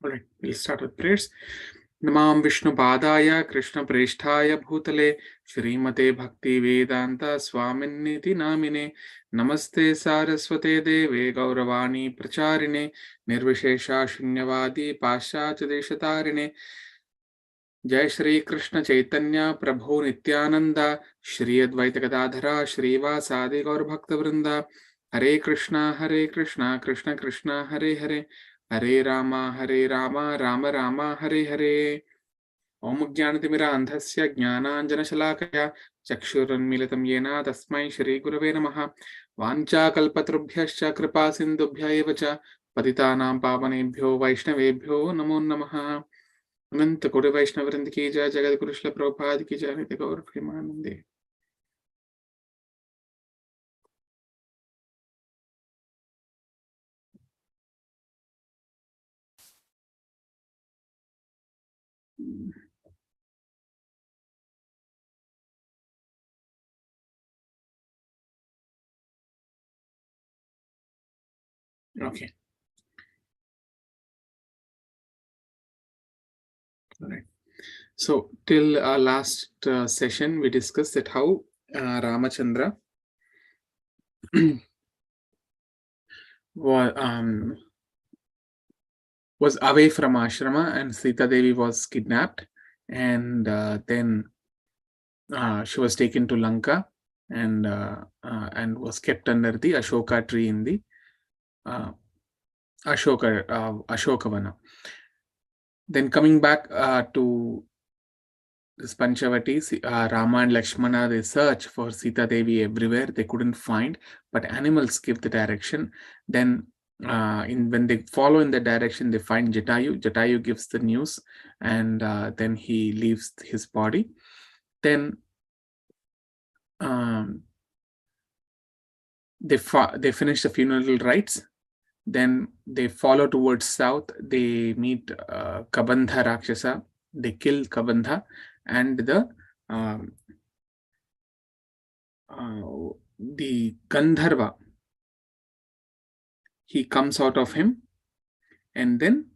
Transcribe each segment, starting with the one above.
All right, we'll start with prayers. Namam Vishnu Padaya Krishna Presthaya Bhutale Shrimate Bhakti Vedanta Swaminiti Namine Namaste Saraswate Deve Gauravani Pracharine Nirvishesha Shunyavadi Pascha Chadeshatarine Jai Shri Krishna Chaitanya Prabhu Nityananda Shri Advaita Gadadhara Shrivasadi Gaur Bhakta Vrinda Hare Krishna Krishna Krishna Hare Hare Hare Rama Rama Rama Hare Hare Om Jnanatimirandhasya Jnananjanashalakaya Chakshurunmilitam Yena Tasmai Shri Gurave Namaha Vancha Kalpatrubhyascha Kripa Sindhubhya eva cha Patitanam Pavanebhyo Vaishnavebhyo Namo Namaha अनंत कोटि वैष्णव वृंद की जय जगत गुरु श्रील प्रभुपाद की जय नित्य गौर प्रेमानंदे Okay. All right. So till our last session, we discussed that how Ramachandra was away from ashrama and Sita Devi was kidnapped, and then she was taken to Lanka and was kept under the Ashoka tree in the Ashokavana. Then coming back to this Panchavati, Rama and Lakshmana, they search for Sita Devi everywhere. They couldn't find, but animals give the direction. Then when they follow in the direction, they find Jatayu. Jatayu gives the news, and then he leaves his body. Then they finish the funeral rites. Then they follow towards south. They meet Kabandha Rakshasa. They kill Kabandha, and the Gandharva, he comes out of him, and then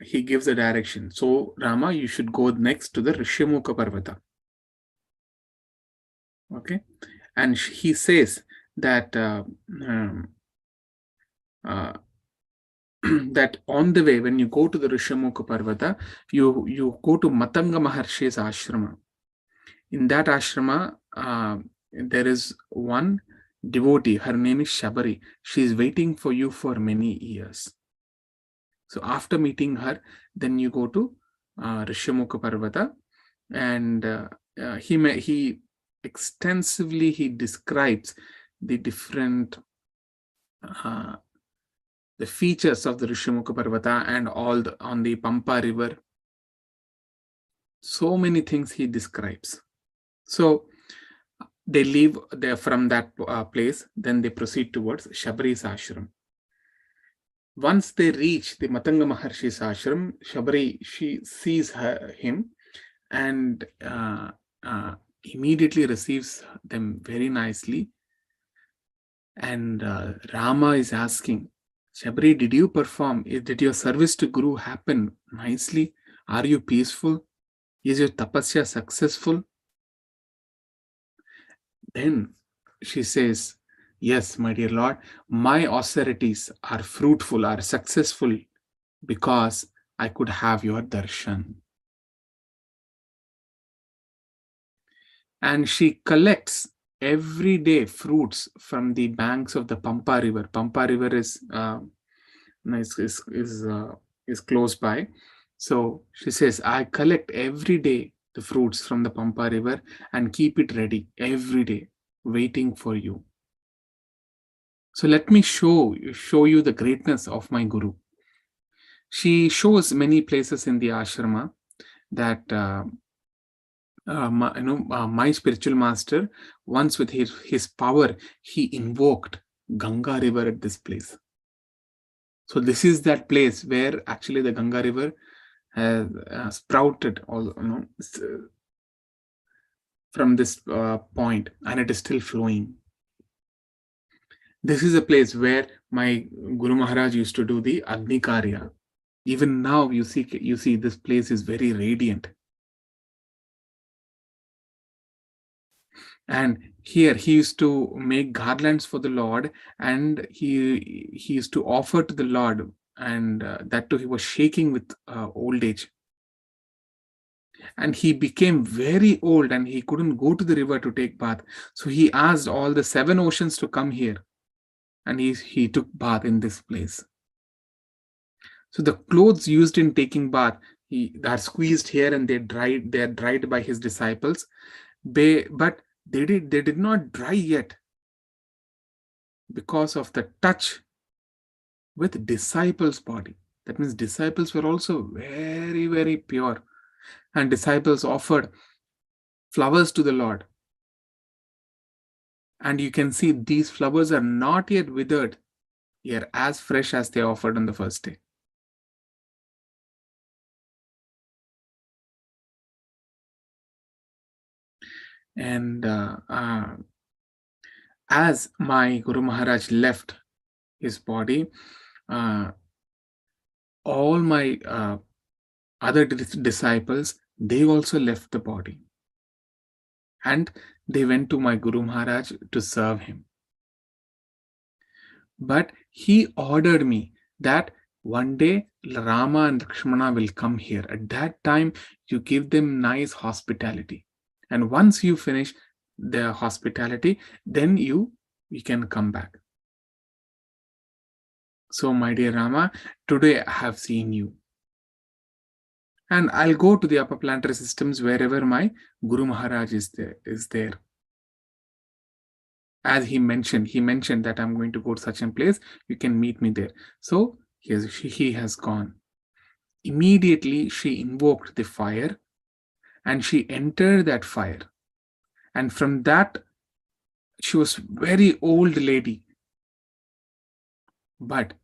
he gives a direction. So Rama, you should go next to the Rishyamukha Parvata. Okay, and he says that that on the way, when you go to the Rishyamukha Parvata, you go to Matanga Maharshi's ashrama. In that ashrama, there is one devotee. Her name is Shabari. She is waiting for you for many years. So after meeting her, then you go to Rishyamukha Parvata, and he extensively describes the different the features of the Rishyamukha Parvata and all on the Pampa river. So many things he describes. So they leave there from that place, then they proceed towards Shabari's ashram. Once they reach the Matanga Maharshi's ashram, Shabari, she sees him and immediately receives them very nicely. And Rama is asking, Shabari, did you perform? Did your service to Guru happen nicely? Are you peaceful? Is your tapasya successful? Then she says, yes, my dear Lord, my austerities are fruitful, are successful because I could have your darshan. And she collects every day fruits from the banks of the Pampa river. Pampa river is close by. So she says, I collect every day the fruits from the Pampa river and keep it ready every day, waiting for you. So let me show you the greatness of my Guru. She shows many places in the ashrama that my spiritual master, once with his power, he invoked Ganga river at this place. So this is that place where actually the Ganga river has sprouted from this point, and it is still flowing. This is a place where my Guru Maharaj used to do the Agni Karya. Even now, you see this place is very radiant. And here he used to make garlands for the Lord, and he used to offer to the Lord, and that too he was shaking with old age. And he became very old, and he couldn't go to the river to take bath. So he asked all the seven oceans to come here, and he took bath in this place. So the clothes used in taking bath, they are squeezed here and they are dried by his disciples. But they did not dry yet, because of the touch with disciples' body. That means disciples were also very, very pure. And disciples offered flowers to the Lord. And you can see these flowers are not yet withered. They are as fresh as they offered on the first day. And as my Guru Maharaj left his body, uh, all my other disciples, they also left the body. And they went to my Guru Maharaj to serve him. But he ordered me that one day Rama and Lakshmana will come here. At that time, you give them nice hospitality. And once you finish the hospitality, then you can come back. So, my dear Rama, today I have seen you. And I'll go to the upper planetary systems wherever my Guru Maharaj is there. As he mentioned that I'm going to go to such a place, you can meet me there. So he has gone. Immediately she invoked the fire, and she entered that fire. And from that, she was very old lady. But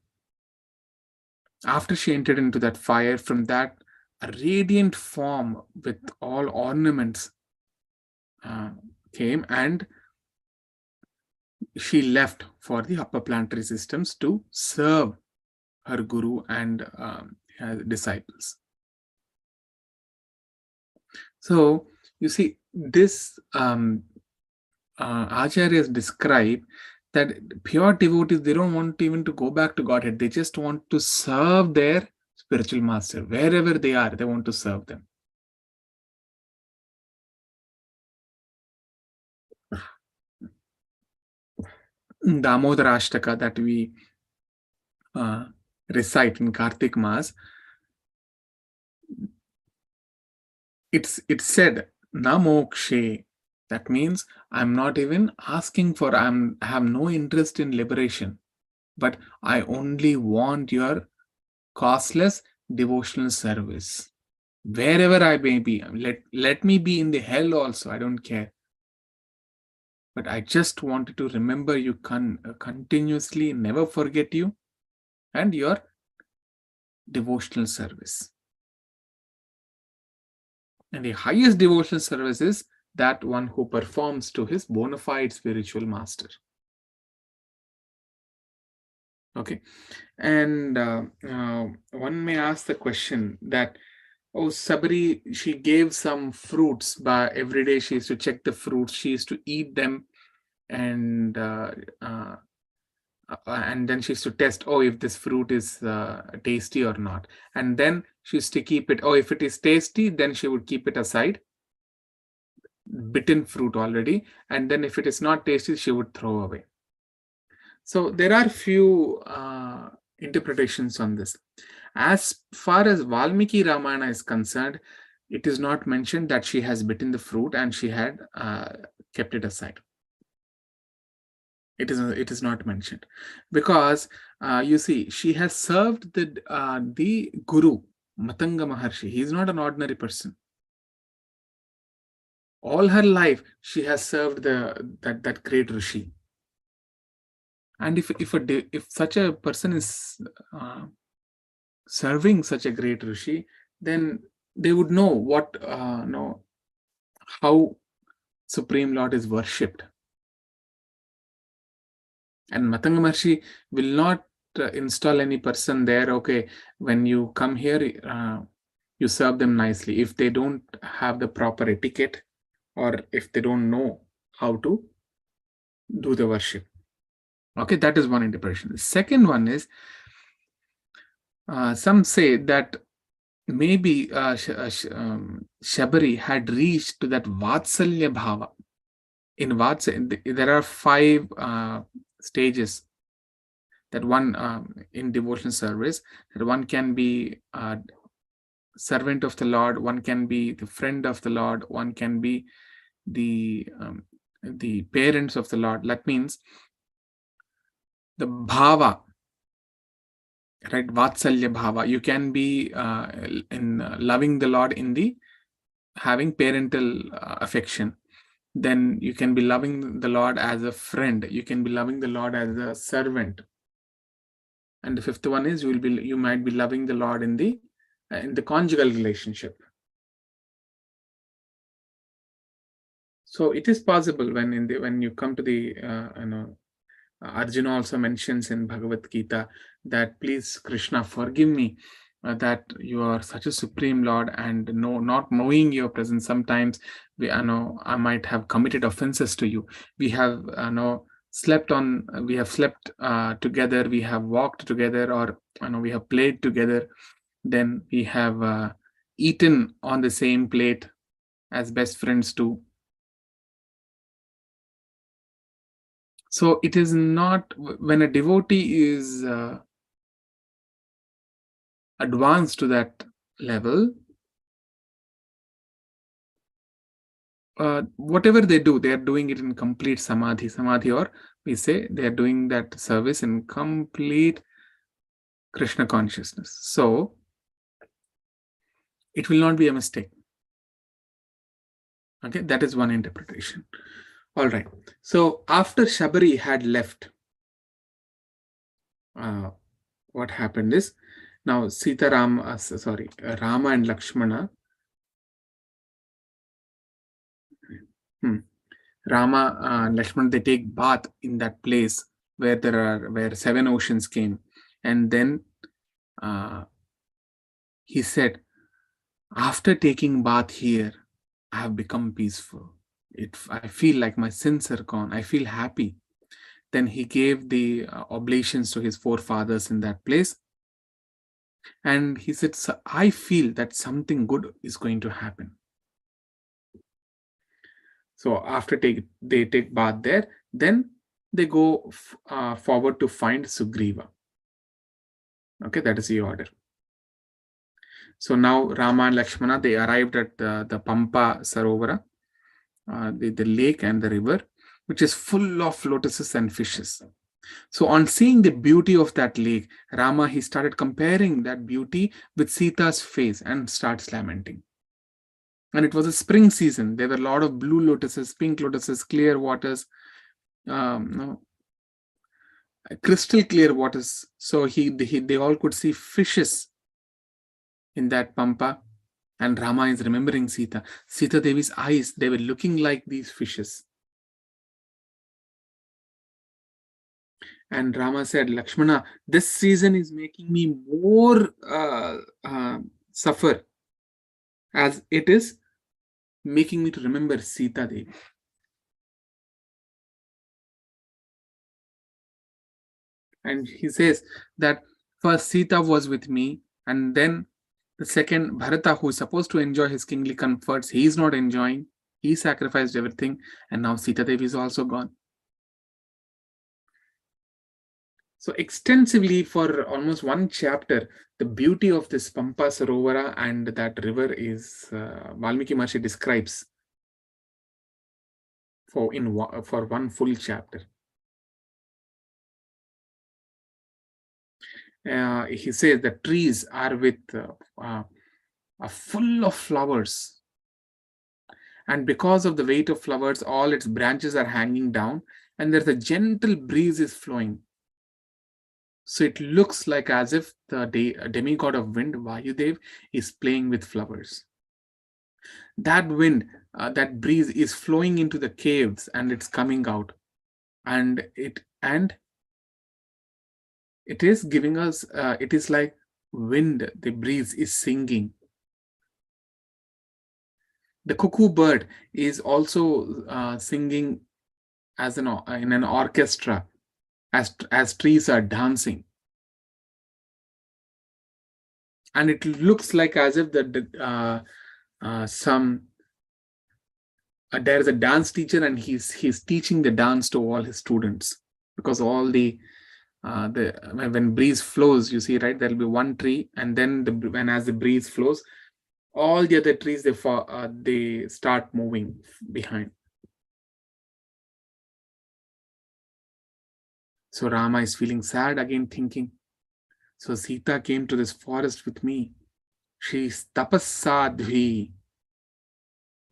after she entered into that fire, from that, a radiant form with all ornaments came, and she left for the upper planetary systems to serve her guru and her disciples. So you see, this acharyas describe that pure devotees, they don't want even to go back to Godhead. They just want to serve their spiritual master. Wherever they are, they want to serve them. Damodara Ashtaka that we recite in Kartik Mass, it's said, Na mokshe. That means I'm not even asking for, I have no interest in liberation, but I only want your costless devotional service. Wherever I may be, let me be in the hell also, I don't care. But I just wanted to remember you continuously, never forget you and your devotional service. And the highest devotional service is that one who performs to his bona fide spiritual master. Okay. And one may ask the question that, oh, Sabri, she gave some fruits, but every day she used to check the fruits, she used to eat them, and then she used to test, oh, if this fruit is tasty or not. And then she used to keep it, oh, if it is tasty, then she would keep it aside, bitten fruit already, and then if it is not tasty, she would throw away. So there are few interpretations on this. As far as Valmiki Ramayana is concerned, it is not mentioned that she has bitten the fruit and she had kept it aside. It is not mentioned, because you see, she has served the Guru Matanga Maharshi. He is not an ordinary person. All her life she has served that great Rishi. And if such a person is serving such a great Rishi, then they would know how Supreme Lord is worshipped. And Matanga Maharshi will not install any person there. Okay, when you come here, you serve them nicely. If they don't have the proper etiquette, or if they don't know how to do the worship. Okay, that is one interpretation. The second one is, some say that maybe Shabari had reached to that Vatsalya Bhava. In Vatsalya, there are 5 stages that one, in devotional service, that one can be servant of the Lord, one can be the friend of the Lord, one can be the parents of the Lord. That means the bhava, right? Vatsalya bhava. You can be in loving the Lord in the having parental affection. Then you can be loving the Lord as a friend. You can be loving the Lord as a servant. And the 5th one is you might be loving the Lord in the conjugal relationship. So it is possible when you come to the Arjuna also mentions in Bhagavad Gita that, please Krishna, forgive me that you are such a supreme Lord, and not knowing your presence, sometimes I might have committed offenses to you. We have slept together, we have walked together, or we have played together, then we have eaten on the same plate as best friends do. So it is not, when a devotee is advanced to that level, whatever they do, they are doing it in complete samadhi, or we say they are doing that service in complete Krishna consciousness. So it will not be a mistake. Okay, that is one interpretation. All right. So after Shabari had left, what happened is, now Rama and Lakshmana, Rama and Lakshmana, they take bath in that place where 7 oceans came, and then he said, after taking bath here, I have become peaceful. I feel like my sins are gone. I feel happy. Then he gave the oblations to his forefathers in that place, and he said, I feel that something good is going to happen. So after they take bath there, then they go forward to find Sugriva. Okay, that is the order. So now Rama and Lakshmana, they arrived at the Pampa Sarovara, the lake and the river, which is full of lotuses and fishes. So on seeing the beauty of that lake, Rama, he started comparing that beauty with Sita's face and starts lamenting. And it was a spring season. There were a lot of blue lotuses, pink lotuses, clear waters, crystal clear waters. So they all could see fishes in that Pampa. And Rama is remembering Sita. Sita Devi's eyes, they were looking like these fishes. And Rama said, Lakshmana, this season is making me more suffer, as it is making me to remember Sita Devi. And he says that first Sita was with me, and then the second, Bharata, who is supposed to enjoy his kingly comforts, he is not enjoying. He sacrificed everything, and now Sita Devi is also gone. So extensively, for almost 1 chapter, the beauty of this Pampa Sarovara and that river is Valmiki Maharshi describes for 1 full chapter. He says the trees are full of flowers, and because of the weight of flowers, all its branches are hanging down, and there's a gentle breeze is flowing. So it looks like as if the demigod of wind, Vayudev, is playing with flowers. That wind, that breeze is flowing into the caves, and it's coming out, and It is giving us, it is like wind, the breeze is singing. The cuckoo bird is also singing in an orchestra as trees are dancing. And it looks like as if there is a dance teacher, and he's teaching the dance to all his students, because all the when breeze flows, you see, right, there'll be one tree, and then when as the breeze flows, all the other trees they start moving behind. So Rama is feeling sad again, thinking, so Sita came to this forest with me. She's tapassadhvi.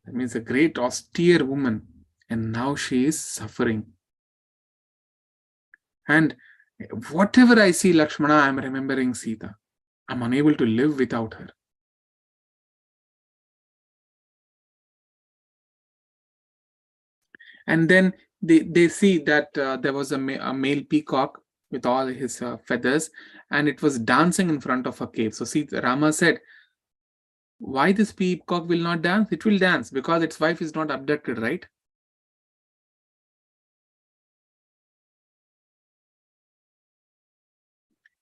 That means a great austere woman. And now she is suffering. And whatever I see Lakshmana, I'm remembering Sita. I'm unable to live without her. And then they see that there was a male peacock with all his feathers, and it was dancing in front of a cave. So Rama said, why this peacock will not dance? It will dance because its wife is not abducted, right?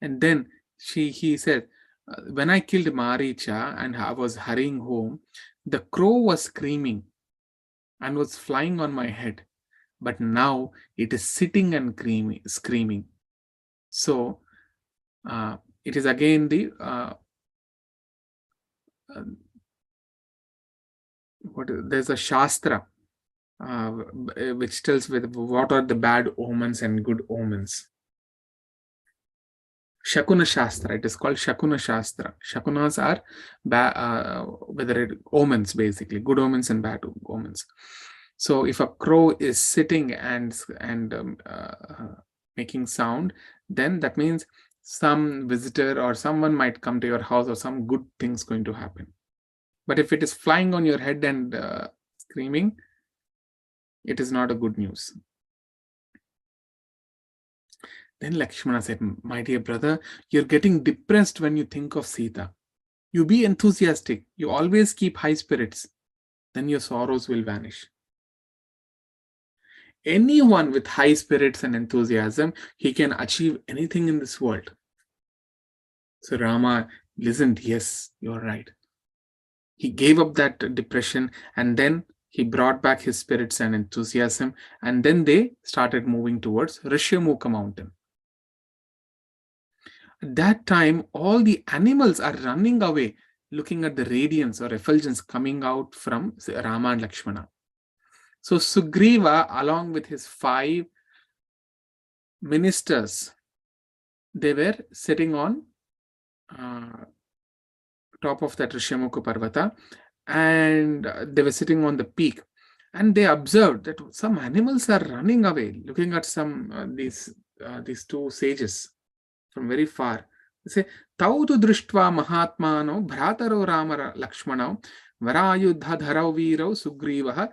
And then he said, when I killed Maricha and I was hurrying home, the crow was screaming and was flying on my head. But now it is sitting and screaming. So it is again there's a Shastra which tells what are the bad omens and good omens. Shakuna Shastra. It is called Shakuna Shastra. Shakunas are omens, basically, good omens and bad omens. So if a crow is sitting and making sound, then that means some visitor or someone might come to your house, or some good things going to happen. But if it is flying on your head and screaming, it is not a good news. Then Lakshmana said, my dear brother, you're getting depressed when you think of Sita. You be enthusiastic. You always keep high spirits. Then your sorrows will vanish. Anyone with high spirits and enthusiasm, he can achieve anything in this world. So Rama listened, yes, you're right. He gave up that depression, and then he brought back his spirits and enthusiasm, and then they started moving towards Rishyamukha mountain. At that time, all the animals are running away, looking at the radiance or effulgence coming out from Rama and Lakshmana. So Sugriva, along with his 5 ministers, they were sitting on top of that Rishyamukha Parvata, and they were sitting on the peak, and they observed that some animals are running away, looking at these 2 sages from very far. They say, Tautu drishtva mahatmano bhrataro rama lakshmano varayuddha dharau virau sugrivaha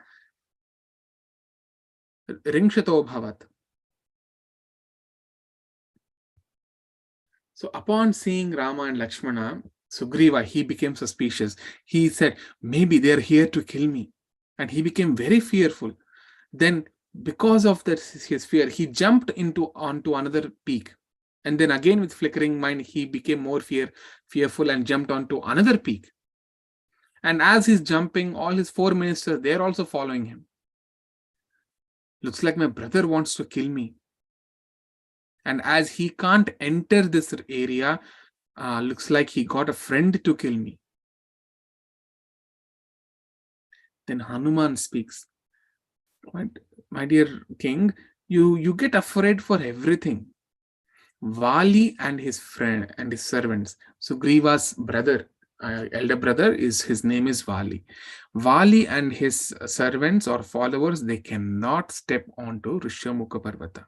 ringshato bhavat. So upon seeing Rama and Lakshmana, Sugriva, he became suspicious. He said, maybe they're here to kill me. And he became very fearful. Then, because of his fear, he jumped onto another peak. And then again, with flickering mind, he became more fearful and jumped onto another peak. And as he's jumping, all his 4 ministers, they're also following him. Looks like my brother wants to kill me. And as he can't enter this area, looks like he got a friend to kill me. Then Hanuman speaks. My dear king, you get afraid for everything. Vali and his friend and his servants, Sugriva's brother, elder brother, his name is Vali. Vali and his servants or followers, they cannot step onto Rishyamukha Parvata.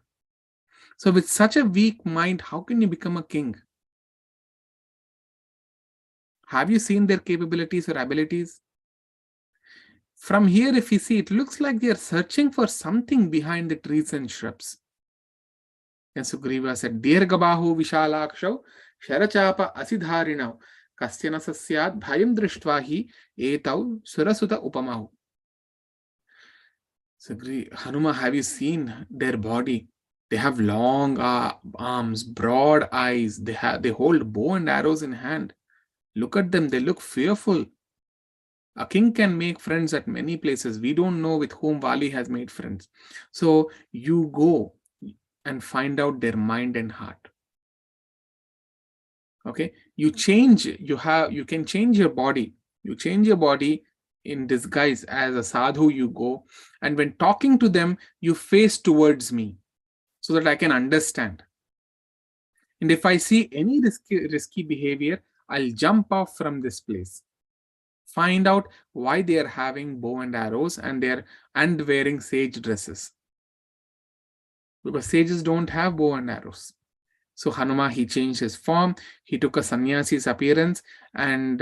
So with such a weak mind, how can you become a king? Have you seen their capabilities or abilities? From here, if you see, it looks like they are searching for something behind the trees and shrubs. Then Sugriva said, Dirgabahu Vishalakshau Sharachapa Asidharinau Kastyana Sasyat Bhayam Drishtvahi Etau Surasuta Upamahu. Hanuma, have you seen their body? They have long arms, broad eyes. They hold bow and arrows in hand. Look at them. They look fearful. A king can make friends at many places. We don't know with whom Vali has made friends. So you go and find out their mind and heart. Okay, you can change your body. You change your body in disguise as a sadhu. You go, and when talking to them, you face towards me so that I can understand. And if I see any risky behavior, I'll jump off from this place. Find out why they are having bow and arrows and wearing sage dresses. Because sages don't have bow and arrows. So Hanuma, he changed his form. He took a sannyasi's appearance, and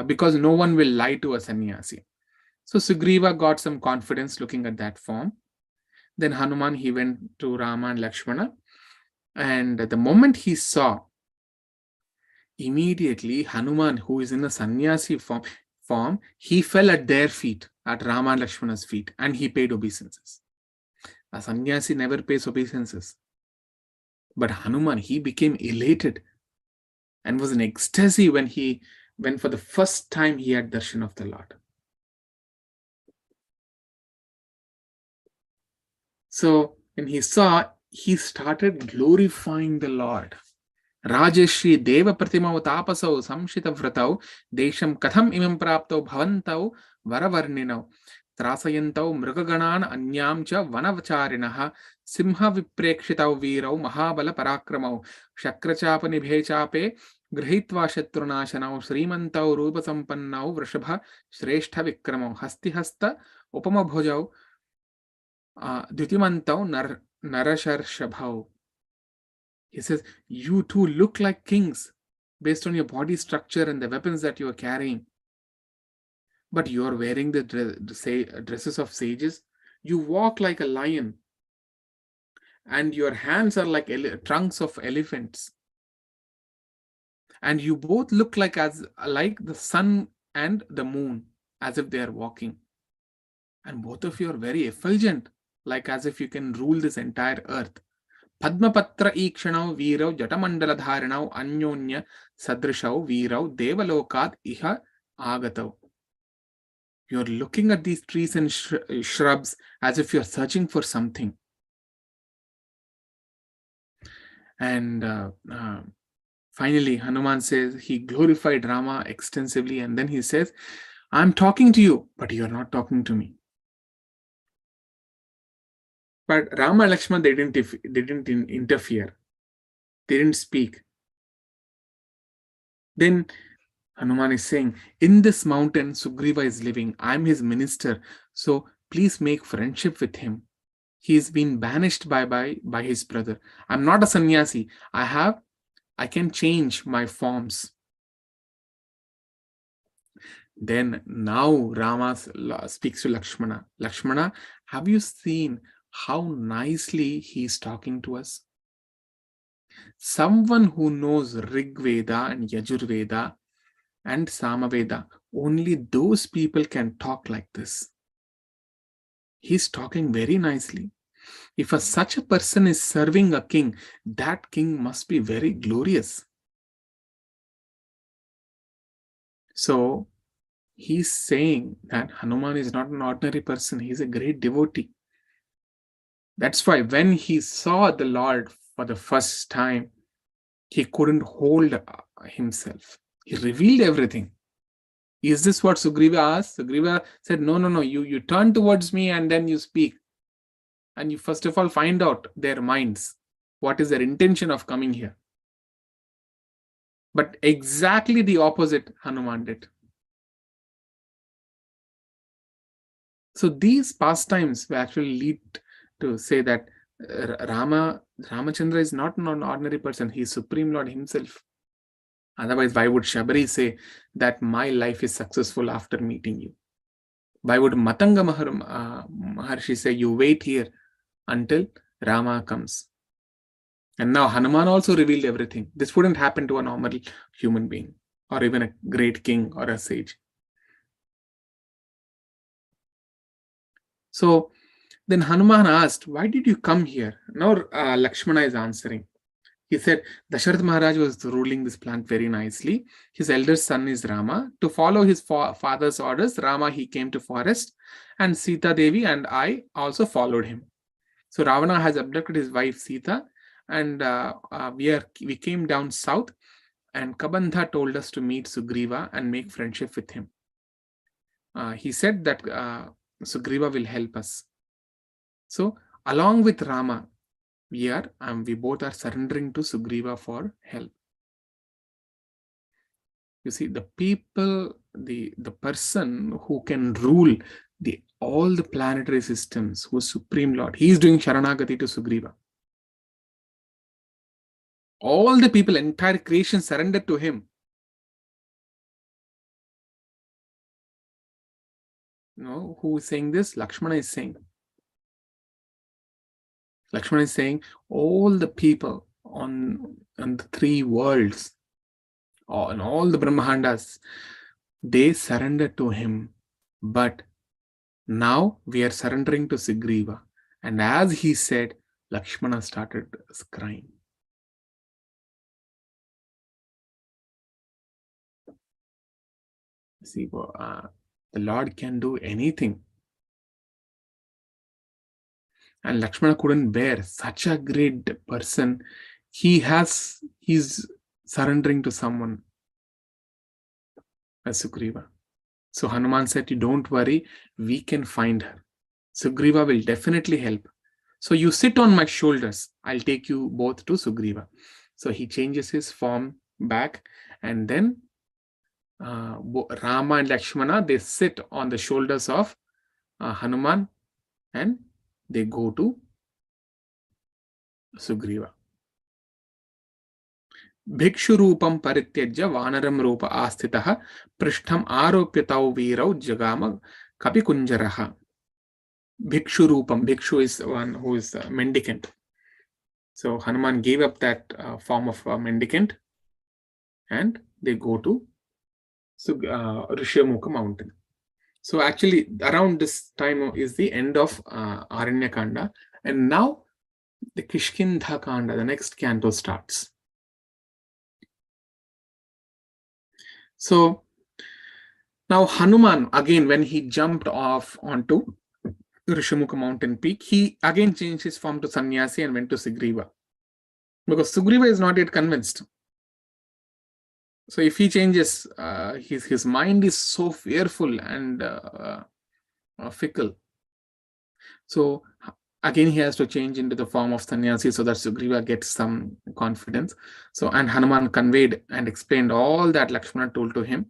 because no one will lie to a sannyasi. So Sugriva got some confidence looking at that form. Then Hanuman, he went to Rama and Lakshmana, and the moment he saw, immediately Hanuman, who is in a sannyasi form, he fell at their feet, at Rama and Lakshmana's feet, and he paid obeisances. A sannyasi never pays obeisances. But Hanuman, he became elated and was in ecstasy when for the first time he had darshan of the Lord. So when he saw, he started glorifying the Lord. Rajeshri Deva Pratimau Tapasau Samshita Vratau Desham Katham Imam Praptau Bhavantau Varavarninau Trasayantau Mrugaganan Anyam Cha Vanavacharinaha Simha Viprekshitau Virau Mahabala Parakramau Shakrachapa Nibhechape Grihitva Shatrunashanau Srimantau Rupa Sampannau Vrishabha Shrestha Vikramau Hasti Hasta Upama Bhojau Dutimantav Narasharshabhau. He says, you two look like kings based on your body structure and the weapons that you are carrying. But you are wearing the dresses of sages. You walk like a lion. And your hands are like trunks of elephants. And you both look like the sun and the moon, as if they are walking. And both of you are very effulgent, like as if you can rule this entire earth. Padmapatra Ikshanau Virau Jatamandala Dharanau Anyonya Sadrishau Virau Devalokat Iha Agatau. You're looking at these trees and shrubs as if you're searching for something. And finally, Hanuman says he glorified Rama extensively, and then he says, I'm talking to you, but you're not talking to me. But Rama and Lakshmana, they didn't interfere. They didn't speak. Then Hanuman is saying, in this mountain, Sugriva is living. I'm his minister. So please make friendship with him. He's been banished by his brother. I'm not a sannyasi. I can change my forms. Then now Rama speaks to Lakshmana. Lakshmana, have you seen how nicely he's talking to us? Someone who knows Rig Veda and Yajur Veda and Samaveda, only those people can talk like this. He's talking very nicely. If such a person is serving a king, that king must be very glorious. So he's saying that Hanuman is not an ordinary person. He's a great devotee. That's why when he saw the Lord for the first time, he couldn't hold himself. He revealed everything. Is this what Sugriva asked? Sugriva said, no, you turn towards me and then you speak. And you first of all find out their minds. What is their intention of coming here? But exactly the opposite Hanuman did. So these pastimes will actually lead to say that Ramachandra is not an ordinary person. He is Supreme Lord himself. Otherwise, why would Shabari say that my life is successful after meeting you? Why would Matanga Maharshi say, you wait here until Rama comes? And now Hanuman also revealed everything. This wouldn't happen to a normal human being or even a great king or a sage. So then Hanuman asked, why did you come here? Now Lakshmana is answering. He said, Dasharath Maharaj was ruling this plant very nicely. His eldest son is Rama. To follow his father's orders, Rama, he came to forest, and Sita Devi and I also followed him. So Ravana has abducted his wife Sita, and we came down south, and Kabandha told us to meet Sugriva and make friendship with him. He said that Sugriva will help us. So along with Rama, we both are surrendering to Sugriva for help. You see, the people, the person who can rule all the planetary systems, who is Supreme Lord, he is doing Sharanagati to Sugriva. All the people, entire creation surrendered to him. No, who is saying this? Lakshmana is saying. Lakshmana is saying all the people on the three worlds, on all the Brahmandas, they surrendered to him. But now we are surrendering to Sugriva. And as he said, Lakshmana started crying. See, the Lord can do anything. And Lakshmana couldn't bear such a great person. He's surrendering to someone as Sugriva. So Hanuman said, you don't worry, we can find her. Sugriva will definitely help. So you sit on my shoulders. I'll take you both to Sugriva. So he changes his form back, and then Rama and Lakshmana, they sit on the shoulders of Hanuman, and they go to Sugriva. Bhikshurupam parityajya vanaram rupa astitah prishtham aropyatau virau jagama kapikunjaraha. Bhikshurupam. Bhikshu is one who is a mendicant. So Hanuman gave up that form of mendicant, and they go to Rishyamukha mountain. So actually around this time is the end of Aranya Kanda, and now the Kishkintha Kanda, the next canto, starts. So now Hanuman, again, when he jumped off onto Rishyamukha mountain peak, he again changed his form to sannyasi and went to Sugriva, because Sugriva is not yet convinced. So if he changes, his mind is so fearful and fickle. So again, he has to change into the form of sannyasi so that Sugriva gets some confidence. So, and Hanuman conveyed and explained all that Lakshmana told to him.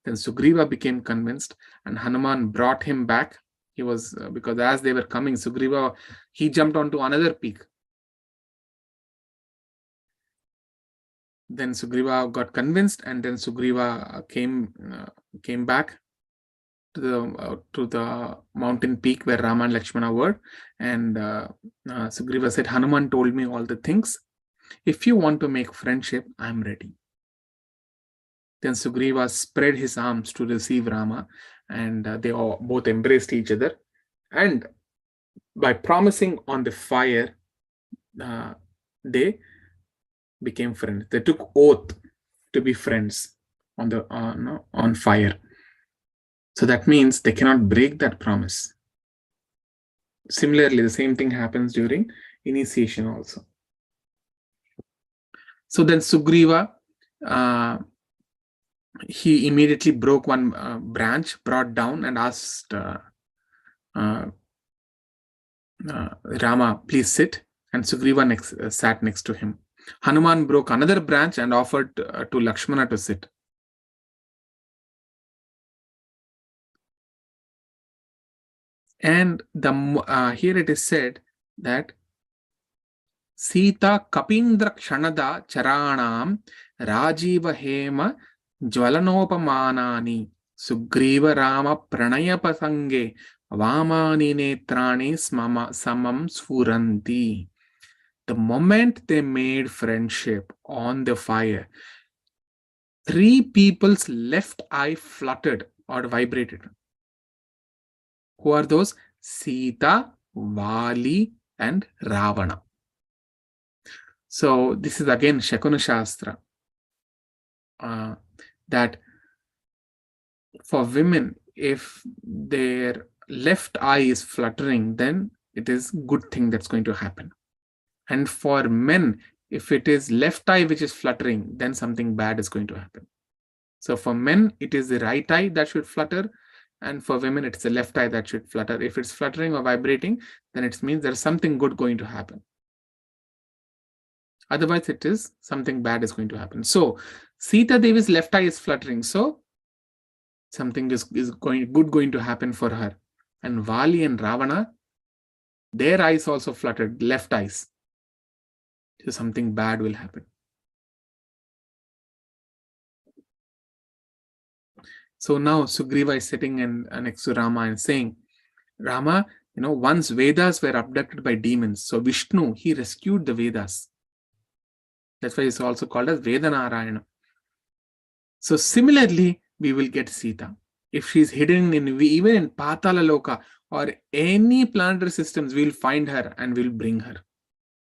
Then Sugriva became convinced, and Hanuman brought him back. He was, because as they were coming, Sugriva, he jumped onto another peak. Then Sugriva got convinced, and then Sugriva came back to the mountain peak where Rama and Lakshmana were, and Sugriva said, Hanuman told me all the things. If you want to make friendship, I'm ready. Then Sugriva spread his arms to receive Rama, and they both embraced each other. And by promising on the fire, they became friends. They took oath to be friends on fire. So that means they cannot break that promise. Similarly, the same thing happens during initiation also. So then Sugriva, he immediately broke one branch, brought down, and asked Rama, please sit. And Sugriva sat next to him. Hanuman broke another branch and offered to Lakshmana to sit. And here it is said that Sita Kapindra Kshanada Charanam Rajiva Hema Jwalanopamanani Sugriva Rama Pranayapasange Vamani Netrani Samam Sfuranti. The moment they made friendship on the fire, three people's left eye fluttered or vibrated. Who are those? Sita, Vali, and Ravana. So this is again Shakuna Shastra. That for women, if their left eye is fluttering, then it is good thing that's going to happen. And for men, if it is left eye which is fluttering, then something bad is going to happen. So for men, it is the right eye that should flutter, and for women, it's the left eye that should flutter. If it's fluttering or vibrating, then it means there's something good going to happen. Otherwise, it is something bad is going to happen. So Sita Devi's left eye is fluttering. So something is going to happen for her. And Vali and Ravana, their eyes also fluttered, left eyes. So something bad will happen. So now Sugriva is sitting next to Rama and saying, Rama, once Vedas were abducted by demons. So Vishnu, he rescued the Vedas. That's why it's also called as Vedanarayana. So similarly, we will get Sita. If she's hidden even in Patala Loka or any planetary systems, we'll find her and we'll bring her.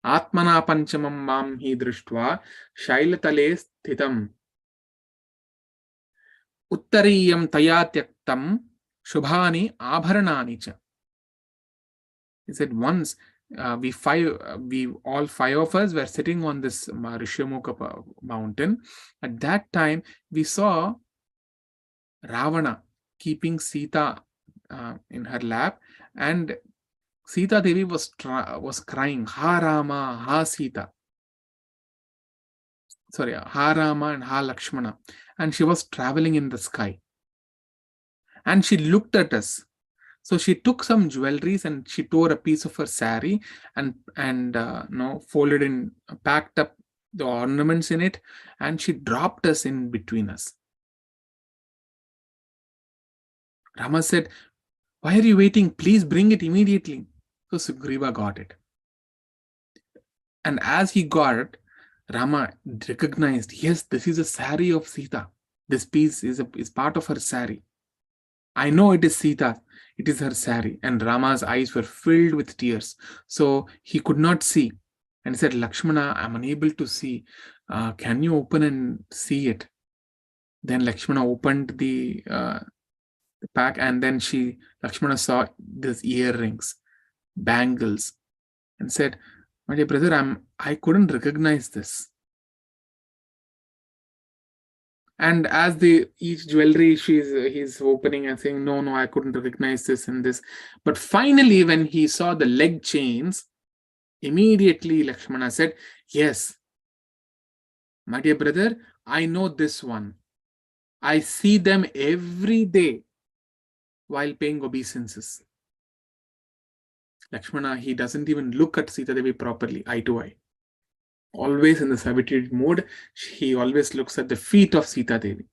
Atmana panchamam mam hi drishtva shailatale sthitam uttariyam taya tyaktam shubhani abharanani cha. He said once we all five of us were sitting on this Rishyamukha mountain. At that time, we saw Ravana keeping Sita in her lap, and Sita Devi was crying, Ha Rama, Ha Sita. Sorry, Ha Rama and Ha Lakshmana. And she was traveling in the sky. And she looked at us. So she took some jewelries and she tore a piece of her sari and folded in, packed up the ornaments in it, and she dropped us in between us. Rama said, why are you waiting? Please bring it immediately. So Sugriva got it. And as he got it, Rama recognized, yes, this is a sari of Sita. This piece is part of her sari. I know it is Sita. It is her sari. And Rama's eyes were filled with tears. So he could not see. And he said, Lakshmana, I'm unable to see. Can you open and see it? Then Lakshmana opened the pack, and then Lakshmana saw these earrings, bangles, and said, my dear brother, I couldn't recognize this. And as each jewelry he's opening and saying, no, I couldn't recognize this and this. But finally, when he saw the leg chains, immediately Lakshmana said, yes, my dear brother, I know this one. I see them every day while paying obeisances. Lakshmana, he doesn't even look at Sita Devi properly, eye to eye. Always in the servitude mode, he always looks at the feet of Sita Devi.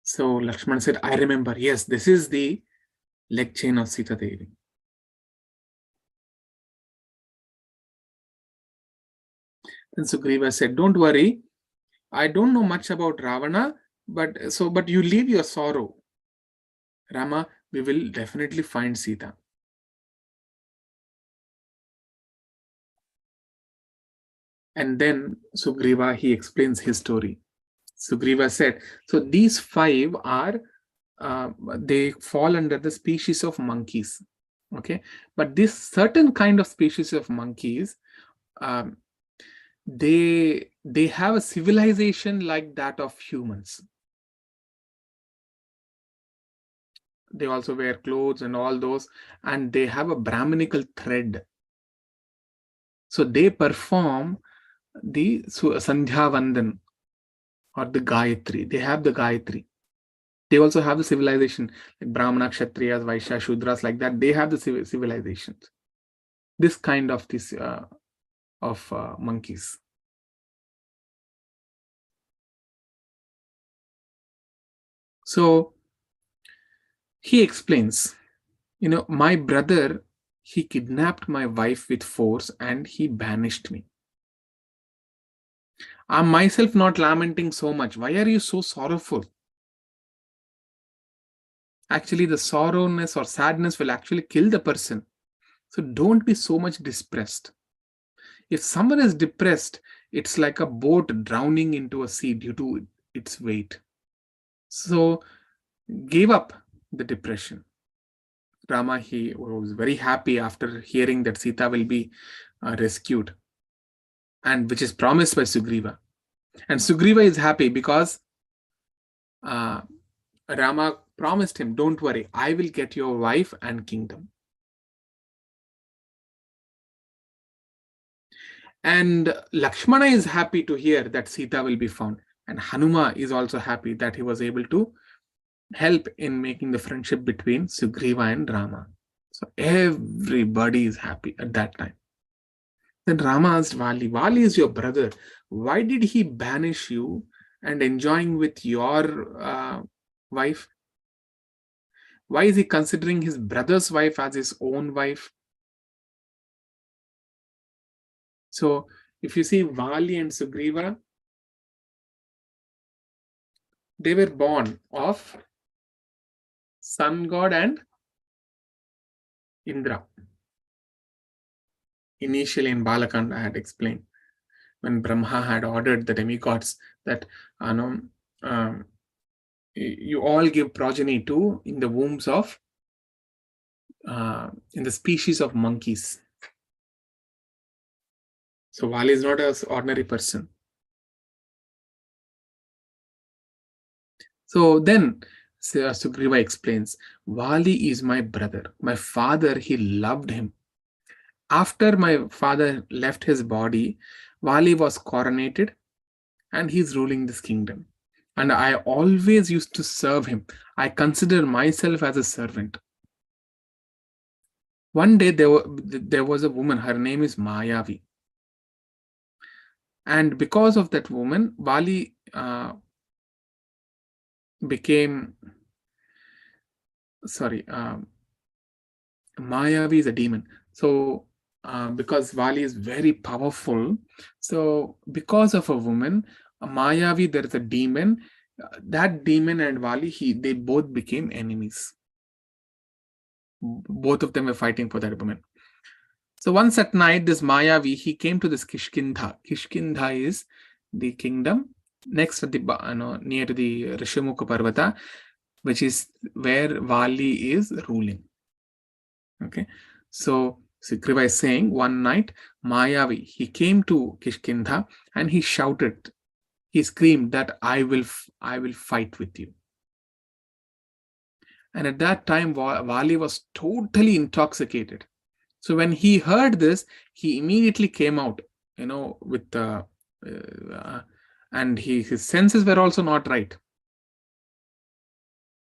So Lakshmana said, I remember, yes, this is the leg chain of Sita Devi. Then Sugriva said, don't worry, I don't know much about Ravana, but you leave your sorrow. Rama, we will definitely find Sita. And then Sugriva, he explains his story. Sugriva said, so these five are, they fall under the species of monkeys. Okay. But this certain kind of species of monkeys, they have a civilization like that of humans. They also wear clothes and all those, and they have a Brahminical thread. So they perform the Sandhya Vandan or the Gayatri. They have the Gayatri. They also have the civilization, like Brahmana, Kshatriyas, Vaishya, Shudras, like that. They have the civilizations. This kind of monkeys. So he explains, my brother, He kidnapped my wife with force and he banished me. I'm myself not lamenting so much. Why are you so sorrowful? Actually, the sorrowness or sadness will actually kill the person. So don't be so much depressed. If someone is depressed, it's like a boat drowning into a sea due to its weight. So give up the depression. Rama, he was very happy after hearing that Sita will be rescued, and which is promised by Sugriva. And Sugriva is happy because uh, Rama promised him, don't worry, I will get your wife and kingdom. And Lakshmana is happy to hear that Sita will be found. And Hanuma is also happy that he was able to help in making the friendship between Sugriva and Rama. So everybody is happy at that time. Then Rama asked Vali, Vali is your brother. Why did he banish you and enjoying with your wife? Why is he considering his brother's wife as his own wife? So if you see Vali and Sugriva, they were born of sun god and Indra. Initially in Balakanda, I had explained when Brahma had ordered the demigods that you all give progeny to in the wombs of in the species of monkeys. So Vali is not an ordinary person. So then Sugriva explains, Vali is my brother. My father, he loved him. After my father left his body, Vali was coronated and he's ruling this kingdom. And I always used to serve him. I consider myself as a servant. One day there was a woman, her name is Mayavi. And because of that woman, Vali became, Mayavi is a demon. So because Vali is very powerful, so because of a woman, Mayavi, there is a demon. That demon and Vali, they both became enemies. Both of them were fighting for that woman. So once at night, this Mayavi, he came to this Kishkintha. Kishkintha is the kingdom next to the near to the Rishamukha Parvata, which is where Vali is ruling. Okay, so Sugriva is saying one night Mayavi, he came to Kishkintha and he shouted, he screamed that I will fight with you. And at that time Vali was totally intoxicated. So when he heard this, he immediately came out, with and his senses were also not right.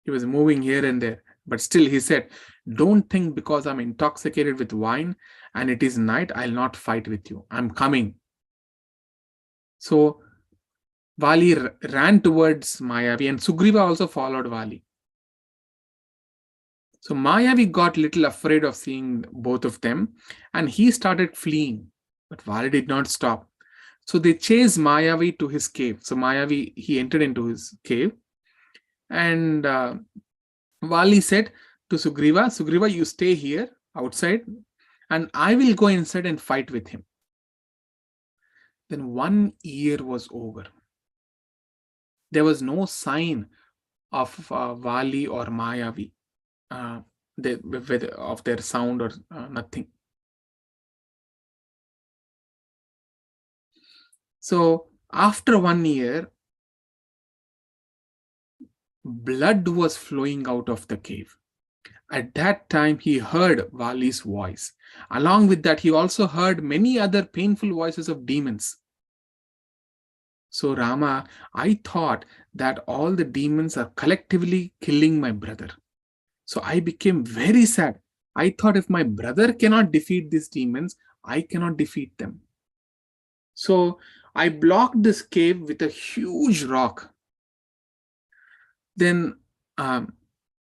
He was moving here and there, but still he said, don't think because I'm intoxicated with wine and it is night, I'll not fight with you. I'm coming. So Vali ran towards Mayavi and Sugriva also followed Vali. So Mayavi got little afraid of seeing both of them and he started fleeing, but Vali did not stop. So they chased Mayavi to his cave. So Mayavi, he entered into his cave and Vali said to Sugriva, Sugriva, you stay here outside and I will go inside and fight with him. Then 1 year was over. There was no sign of Vali or Mayavi, of their sound or nothing. So after 1 year, blood was flowing out of the cave. At that time, he heard Vali's voice. Along with that, he also heard many other painful voices of demons. So Rama, I thought that all the demons are collectively killing my brother. So I became very sad. I thought if my brother cannot defeat these demons, I cannot defeat them. So I blocked this cave with a huge rock. Then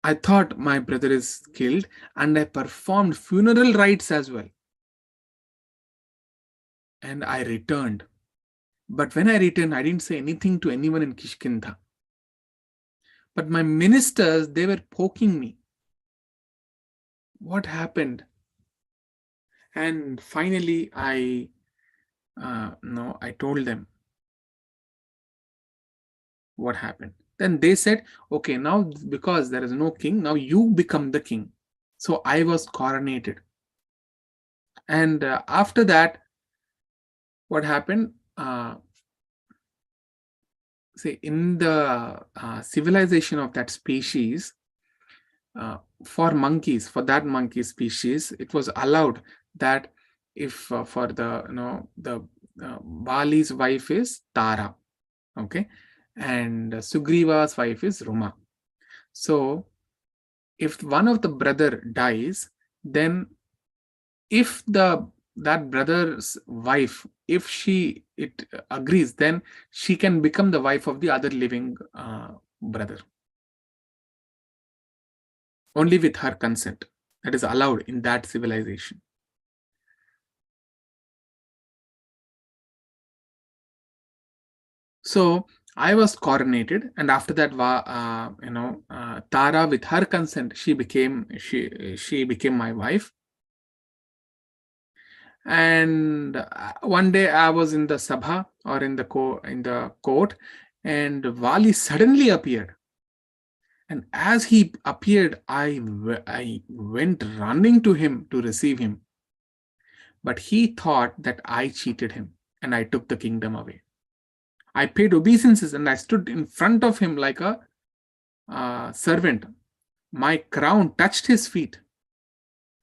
I thought my brother is killed, and I performed funeral rites as well. And I returned. But when I returned, I didn't say anything to anyone in Kishkintha. But my ministers, they were poking me. What happened? And finally, I told them what happened. Then they said, okay, now because there is no king, now you become the king. So I was coronated. And after that, what happened? Say in the civilization of that species, for that monkey species, it was allowed that if for the Bali's wife is Tara, okay, and Sugriva's wife is Ruma. So if one of the brother dies, then if that brother's wife, if it agrees, then she can become the wife of the other living brother, only with her consent. That is allowed in that civilization. So I was coronated, and after that, Tara, with her consent, she became my wife. And one day I was in the sabha, or in the court, and Vali suddenly appeared. And as he appeared, I went running to him to receive him. But he thought that I cheated him, and I took the kingdom away. I paid obeisances, and I stood in front of him like a servant. My crown touched his feet.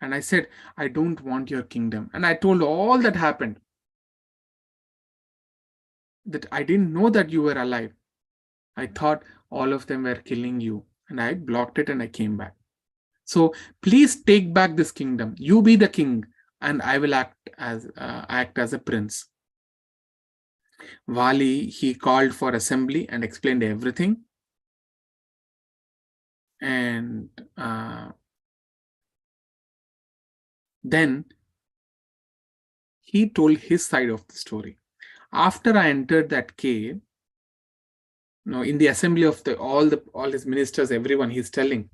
And I said, I don't want your kingdom. And I told all that happened. That I didn't know that you were alive. I thought all of them were killing you. And I blocked it and I came back. So please take back this kingdom. You be the king, and I will act as a prince. Vali, he called for assembly and explained everything. And then he told his side of the story. After I entered that cave, in the assembly of all his ministers, everyone, he's telling.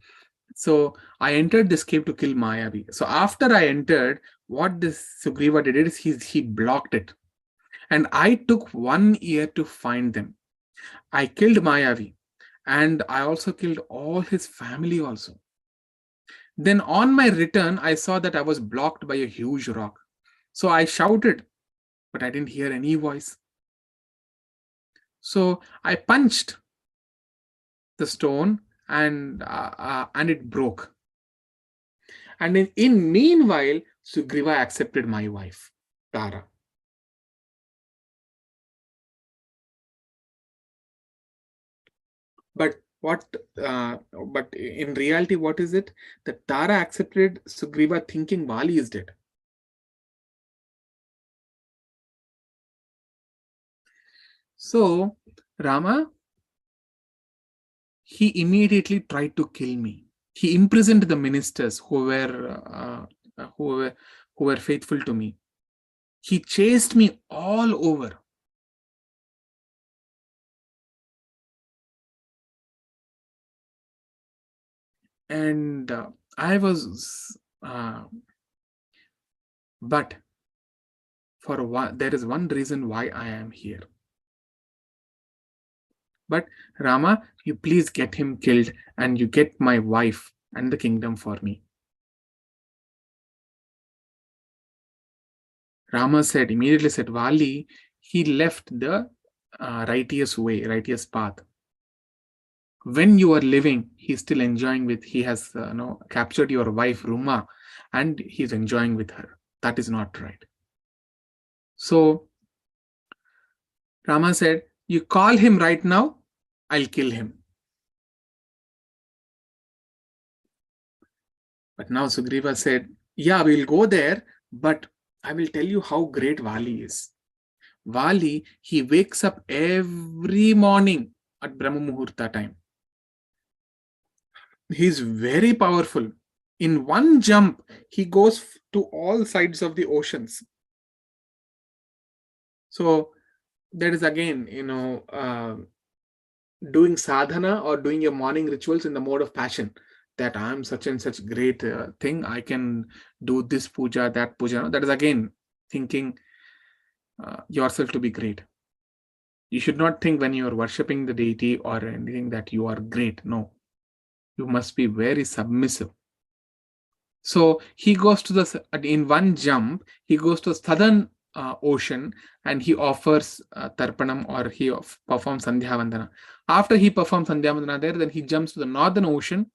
So I entered this cave to kill Mayavi. So after I entered, what this Sugriva did is he blocked it. And I took 1 year to find them. I killed Mayavi, and I also killed all his family also. Then on my return, I saw that I was blocked by a huge rock. So I shouted, but I didn't hear any voice. So I punched the stone, and it broke. And in meanwhile, Sugriva accepted my wife, Tara. But but in reality, what is it? That Tara accepted Sugriva thinking Vali is dead. So Rama, he immediately tried to kill me. He imprisoned the ministers who were faithful to me. He chased me all over. And I was, but there is one reason why I am here. But Rama, you please get him killed, and you get my wife and the kingdom for me. Rama immediately said, Vali, he left the righteous path. When you are living, he's still enjoying he has captured your wife Ruma, and he's enjoying with her. That is not right. So Rama said, you call him right now, I'll kill him. But now Sugriva said, yeah, we'll go there, but I will tell you how great Vali is. Vali, he wakes up every morning at Brahma Muhurta time. He's very powerful. In one jump, he goes to all sides of the oceans. So that is again, doing sadhana or doing your morning rituals in the mode of passion, that I'm such and such great thing, I can do this puja, that puja. That is again thinking yourself to be great. You should not think when you are worshipping the deity or anything that you are great. No, you must be very submissive. So he goes to in one jump, he goes to the southern ocean, and he offers Tarpanam, or he performs Sandhya Vandana. After he performs Sandhya Vandana there, then he jumps to the northern ocean,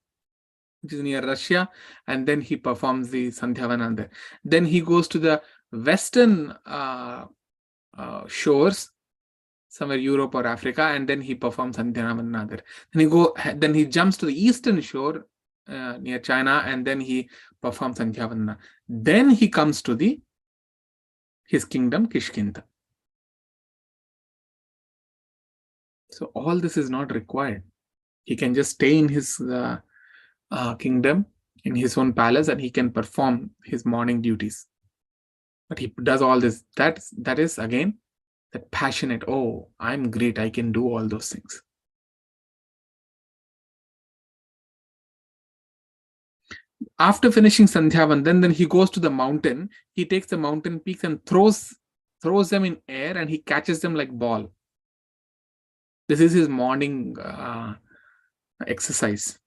which is near Russia, and then he performs the Sandhya Vandana there. Then he goes to the western shores, somewhere Europe or Africa, and then he performs Sandhya Vandana there. Then he jumps to the eastern shore near China, and then he performs Sandhya Vandana. Then he comes to his kingdom, Kishkintha. So all this is not required. He can just stay in his kingdom, in his own palace, and he can perform his morning duties. But he does all this. That is again that passionate. Oh, I'm great. I can do all those things. After finishing Sandhyavan, then he goes to the mountain. He takes the mountain peaks and throws them in air, and he catches them like ball. This is his morning exercise.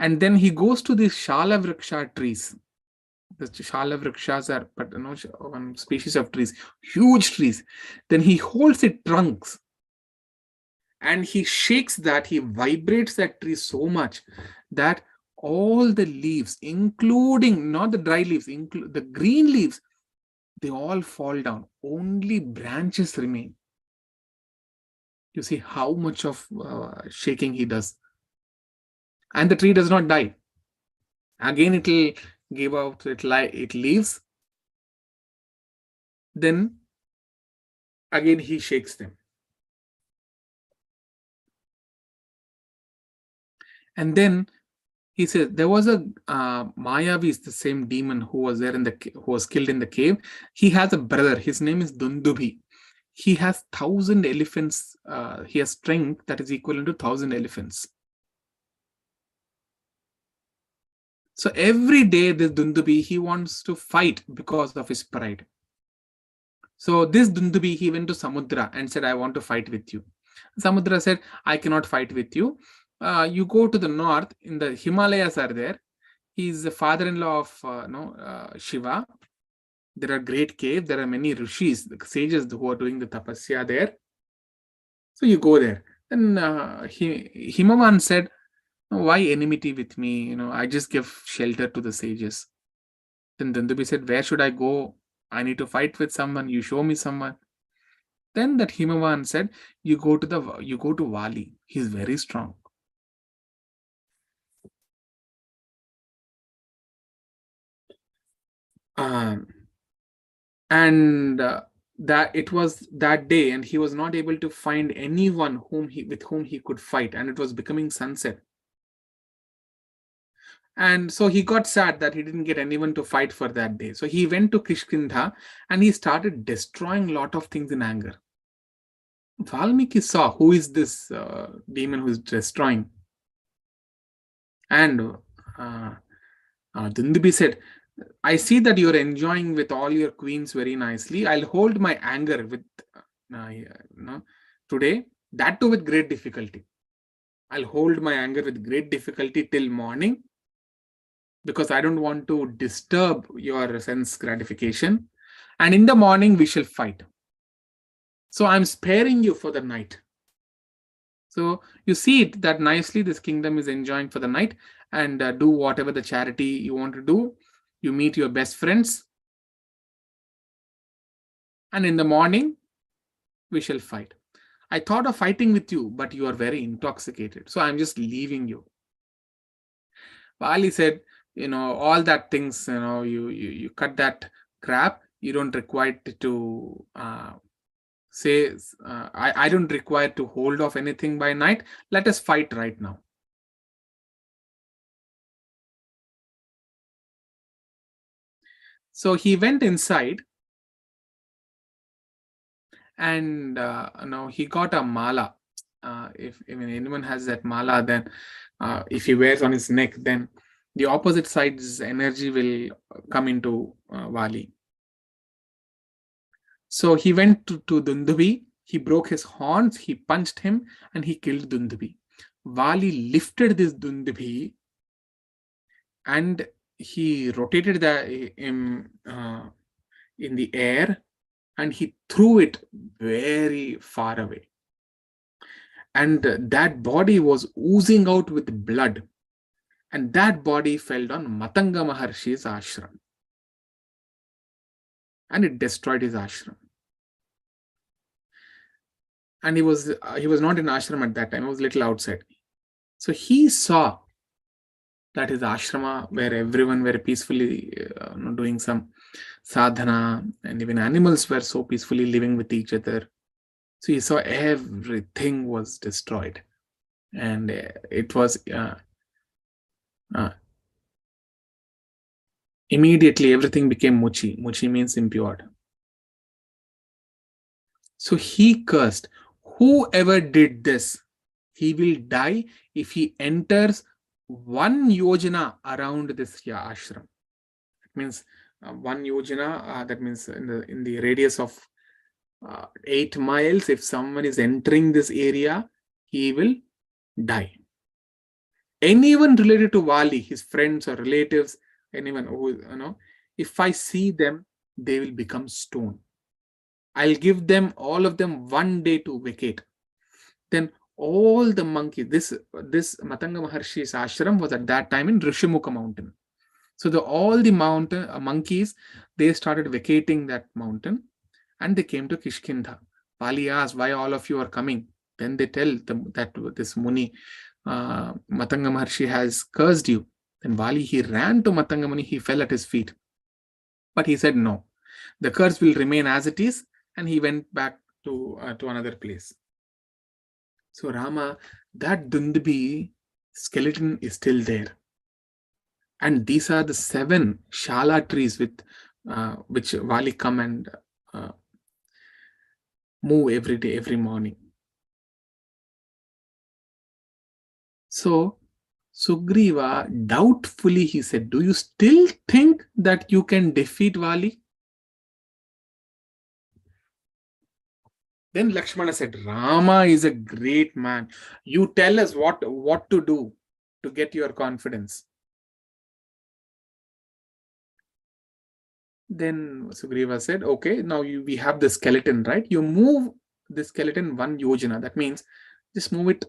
And then he goes to these Shala Vriksha trees. The Shala Vrikshas are one species of trees, huge trees. Then he holds its trunks and he shakes that, he vibrates that tree so much that all the leaves, including not the dry leaves, the green leaves, they all fall down. Only branches remain. You see how much of shaking he does. And the tree does not die. Again, it will give out, it leaves. Then again, he shakes them. And then he says there was a Mayavi, is the same demon who was there who was killed in the cave. He has a brother. His name is Dundubhi. He has 1,000 elephants. He has strength that is equivalent to 1,000 elephants. So every day, this Dundubi, he wants to fight because of his pride. So this Dundubi, he went to Samudra and said, I want to fight with you. Samudra said, I cannot fight with you. You go to the north, in the Himalayas are there. He is the father-in-law of Shiva. There are great caves. There are many rishis, the sages who are doing the tapasya there. So you go there. Then Himavan said, why enmity with me? I just give shelter to the sages. Then Dandubi said, where should I go? I need to fight with someone. You show me someone. Then that Himavan said, you go to Vali. He's very strong. And that it was that day, and he was not able to find anyone with whom he could fight, and it was becoming sunset. And so he got sad that he didn't get anyone to fight for that day. So he went to Kishkintha and he started destroying a lot of things in anger. Valmiki saw who is this demon who is destroying. And Dundubi said, I see that you're enjoying with all your queens very nicely. I'll hold my anger with today, that too with great difficulty. I'll hold my anger with great difficulty till morning, because I don't want to disturb your sense gratification. And in the morning, we shall fight. So I'm sparing you for the night. So you see it that nicely this kingdom is enjoying for the night, and do whatever the charity you want to do. You meet your best friends. And in the morning, we shall fight. I thought of fighting with you, but you are very intoxicated. So I'm just leaving you. Bali said, all that things, you cut that crap. You don't require to says, I don't require to hold off anything by night. Let us fight right now. So he went inside, and he got a mala. If even anyone has that mala, then if he wears on his neck, then the opposite side's energy will come into Vali. So he went to Dundubi, he broke his horns, he punched him, and he killed Dundubi. Vali lifted this Dundubi and he rotated in the air, and he threw it very far away. And that body was oozing out with blood. And that body fell on Matanga Maharshi's ashram. And it destroyed his ashram. And he was not in ashram at that time, he was a little outside. So he saw that his ashrama, where everyone were peacefully doing some sadhana, and even animals were so peacefully living with each other. So he saw everything was destroyed. And it was immediately everything became muchi. Muchi means impure. So he cursed, whoever did this, he will die if he enters 1 yojana around this ashram. It means 1 yojana, that means in the radius of 8 miles, if someone is entering this area, he will die. Anyone related to Vali, his friends or relatives, anyone who, if I see them, they will become stone. I'll give them, all of them, 1 day to vacate. Then all the monkeys, this Matanga Maharshi's ashram was at that time in Rishimuka mountain. So all the monkeys, they started vacating that mountain, and they came to Kishkintha. Vali asked, why all of you are coming? Then they tell them that this Muni, Matanga Maharshi, has cursed you. Then Vali, he ran to Matanga Muni, he fell at his feet. But he said, no, the curse will remain as it is, and he went back to another place. So Rama, that Dundubi skeleton is still there. And these are the 7 shala trees with which Vali come and move every day, every morning. So Sugriva doubtfully, he said, do you still think that you can defeat Vali? Then Lakshmana said, Rama is a great man. You tell us what to do to get your confidence. Then Sugriva said, okay, now we have the skeleton, right? You move the skeleton 1 yojana. That means just move it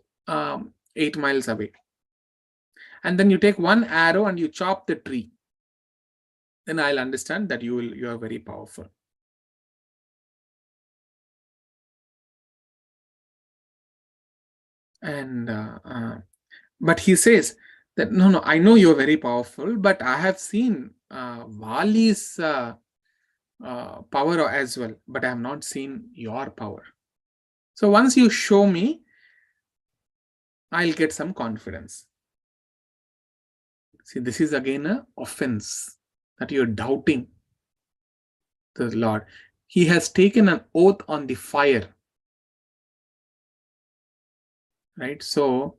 8 miles away. And then you take 1 arrow and you chop the tree. Then I'll understand that you are very powerful. And but he says that no, I know you're very powerful, but I have seen Vali's power as well, but I have not seen your power. So once you show me, I'll get some confidence. See, this is again an offense, that you're doubting the Lord. He has taken an oath on the fire. Right? So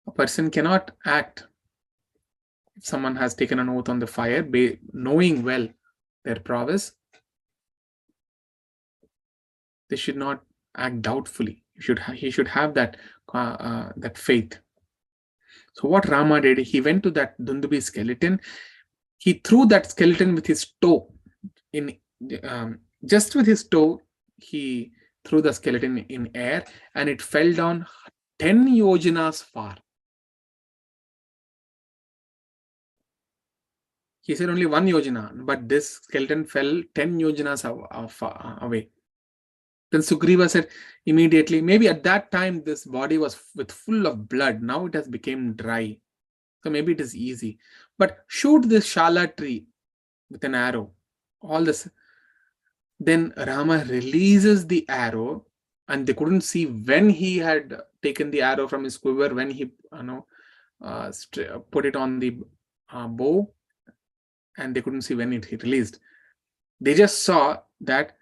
a person cannot act if someone has taken an oath on the fire, knowing well their prowess. They should not act doubtfully. He should have that faith. So what Rama did, he went to that Dundubi skeleton. He threw that skeleton with his toe. Just with his toe, he threw the skeleton in air, and it fell down 10 yojanas far. He said only 1 yojana, but this skeleton fell 10 yojanas away. Then Sugriva said immediately, maybe at that time this body was full of blood. Now it has become dry. So maybe it is easy. But shoot this shala tree with an arrow. All this Then Rama releases the arrow, and they couldn't see when he had taken the arrow from his quiver, when he put it on the bow, and they couldn't see when he released. They just saw that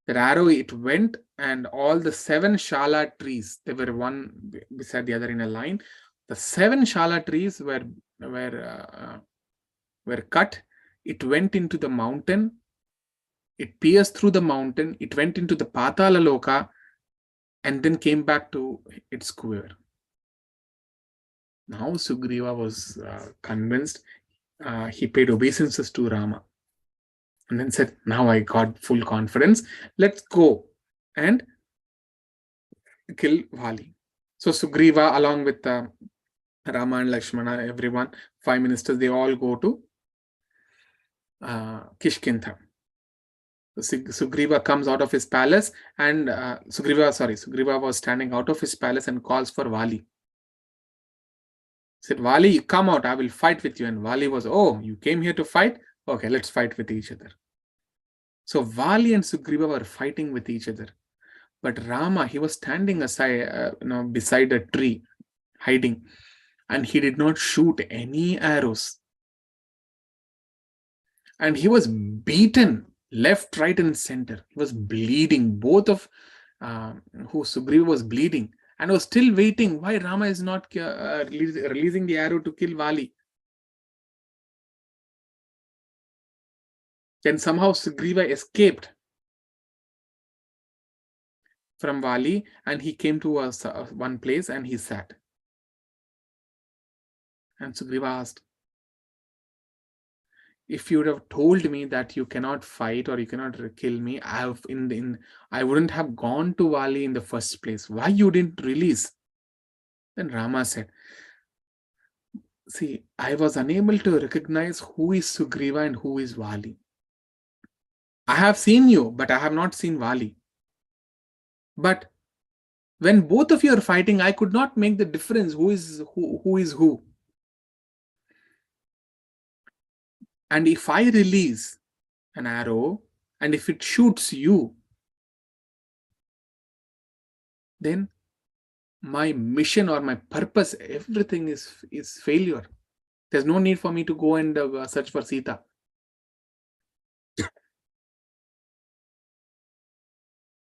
arrow, it went, and all the 7 shala trees, they were one beside the other in a line. The 7 shala trees were cut. It went into the mountain. It pierced through the mountain. It went into the Patala Loka, and then came back to its quiver. Now Sugriva was convinced. He paid obeisances to Rama, and then said, now I got full confidence. Let's go and kill Vali. So Sugriva, along with Rama and Lakshmana, everyone, 5 ministers, they all go to Kishkintha. Sugriva comes out of his palace, and Sugriva was standing out of his palace and calls for Vali. Said, Vali, come out, I will fight with you. And Vali was, oh, you came here to fight? Okay, let's fight with each other. So Vali and Sugriva were fighting with each other. But Rama, he was standing aside, beside a tree, hiding, and he did not shoot any arrows. And he was beaten left, right, and center. He was bleeding. Both of Sugriva was bleeding, and was still waiting why Rama is not releasing the arrow to kill Vali. Then somehow Sugriva escaped from Vali, and he came to one place and he sat. And Sugriva asked, if you would have told me that you cannot fight or you cannot kill me, I wouldn't have gone to Vali in the first place. Why you didn't release? Then Rama said, see, I was unable to recognize who is Sugriva and who is Vali. I have seen you, but I have not seen Vali. But when both of you are fighting, I could not make the difference who is who. And if I release an arrow, and if it shoots you, then my mission or my purpose, everything is failure. There's no need for me to go and search for Sita.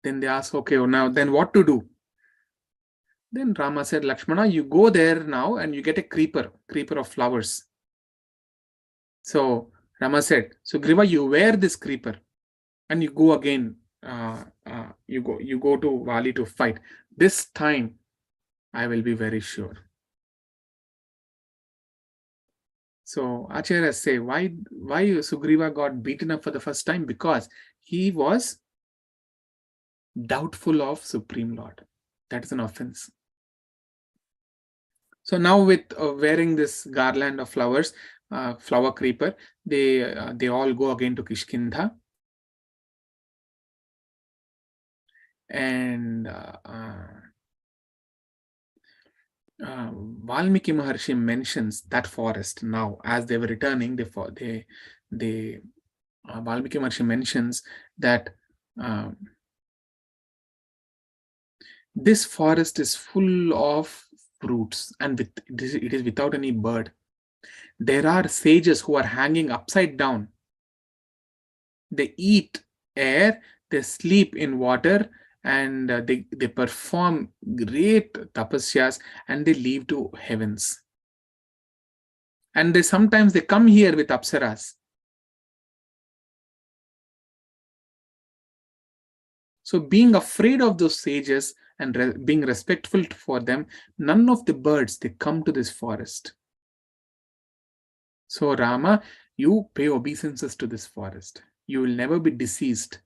Then they ask, okay, now then what to do? Then Rama said, Lakshmana, you go there now and you get a creeper of flowers. So Rama said, Sugriva, you wear this creeper and you go again. You go to Vali to fight. This time, I will be very sure. So Acharyas say, why Sugriva got beaten up for the first time? Because he was doubtful of Supreme Lord. That is an offense. So now with wearing this garland of flowers, flower creeper, they all go again to Kishkintha. And Valmiki Maharshi mentions that forest now. As they were returning, Valmiki Maharshi mentions that this forest is full of fruits, and it is without any bird. There are sages who are hanging upside down. They eat air, they sleep in water, and they perform great tapasyas, and they leave to heavens. And sometimes they come here with apsaras. So being afraid of those sages and being respectful for them, none of the birds, they come to this forest. So Rama, you pay obeisances to this forest. You will never be deceased,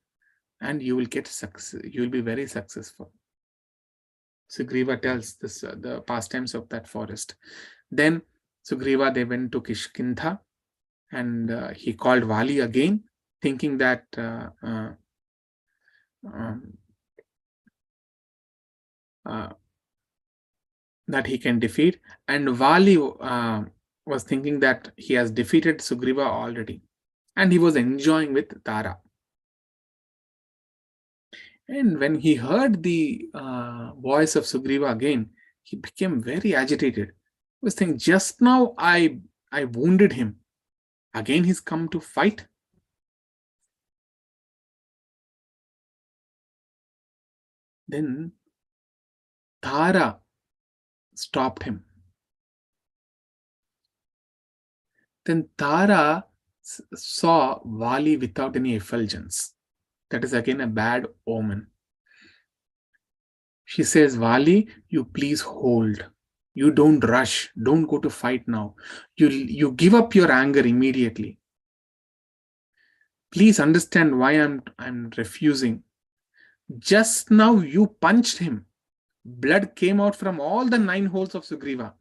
and you will get success. You will be very successful. Sugriva tells this the pastimes of that forest. Then Sugriva, they went to Kishkintha, and he called Vali again, thinking that that he can defeat. And Vali was thinking that he has defeated Sugriva already, and he was enjoying with Tara. And when he heard the voice of Sugriva again, he became very agitated. He was thinking, just now I wounded him. Again he's come to fight. Then Tara stopped him. Then Tara saw Vali without any effulgence. That is again a bad omen. She says, Vali, you please hold. You don't rush. Don't go to fight now. You give up your anger immediately. Please understand why I'm refusing. Just now you punched him. Blood came out from all the 9 holes of Sugriva.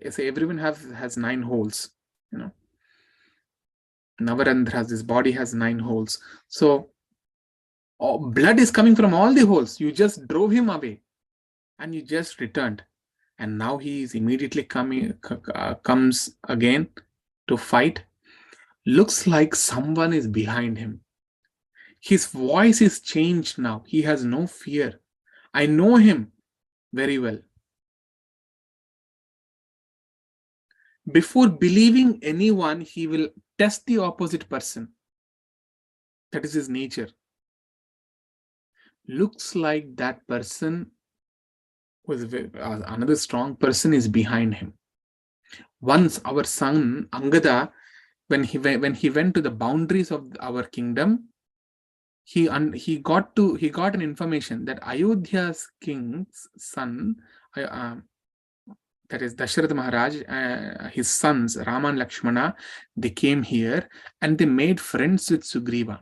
So everyone has 9 holes. Navarandhras, this body has 9 holes. So blood is coming from all the holes. You just drove him away and you just returned. And now he is immediately comes again to fight. Looks like someone is behind him. His voice is changed now. He has no fear. I know him very well. Before believing anyone, he will test the opposite person. That is his nature. Looks like that person with another strong person is behind him. Once our son Angada, when he went to the boundaries of our kingdom, he got an information that Ayodhya's king's son, that is Dasharath Maharaj, his sons Rama and Lakshmana, they came here and they made friends with Sugriva.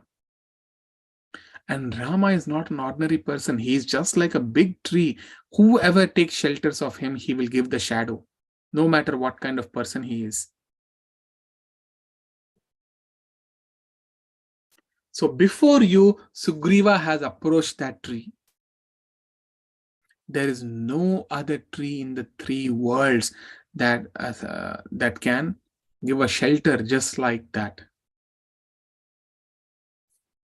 And Rama is not an ordinary person. He is just like a big tree. Whoever takes shelters of him, he will give the shadow, no matter what kind of person he is. So before you, Sugriva has approached that tree. There is no other tree in the 3 worlds that can give a shelter just like that.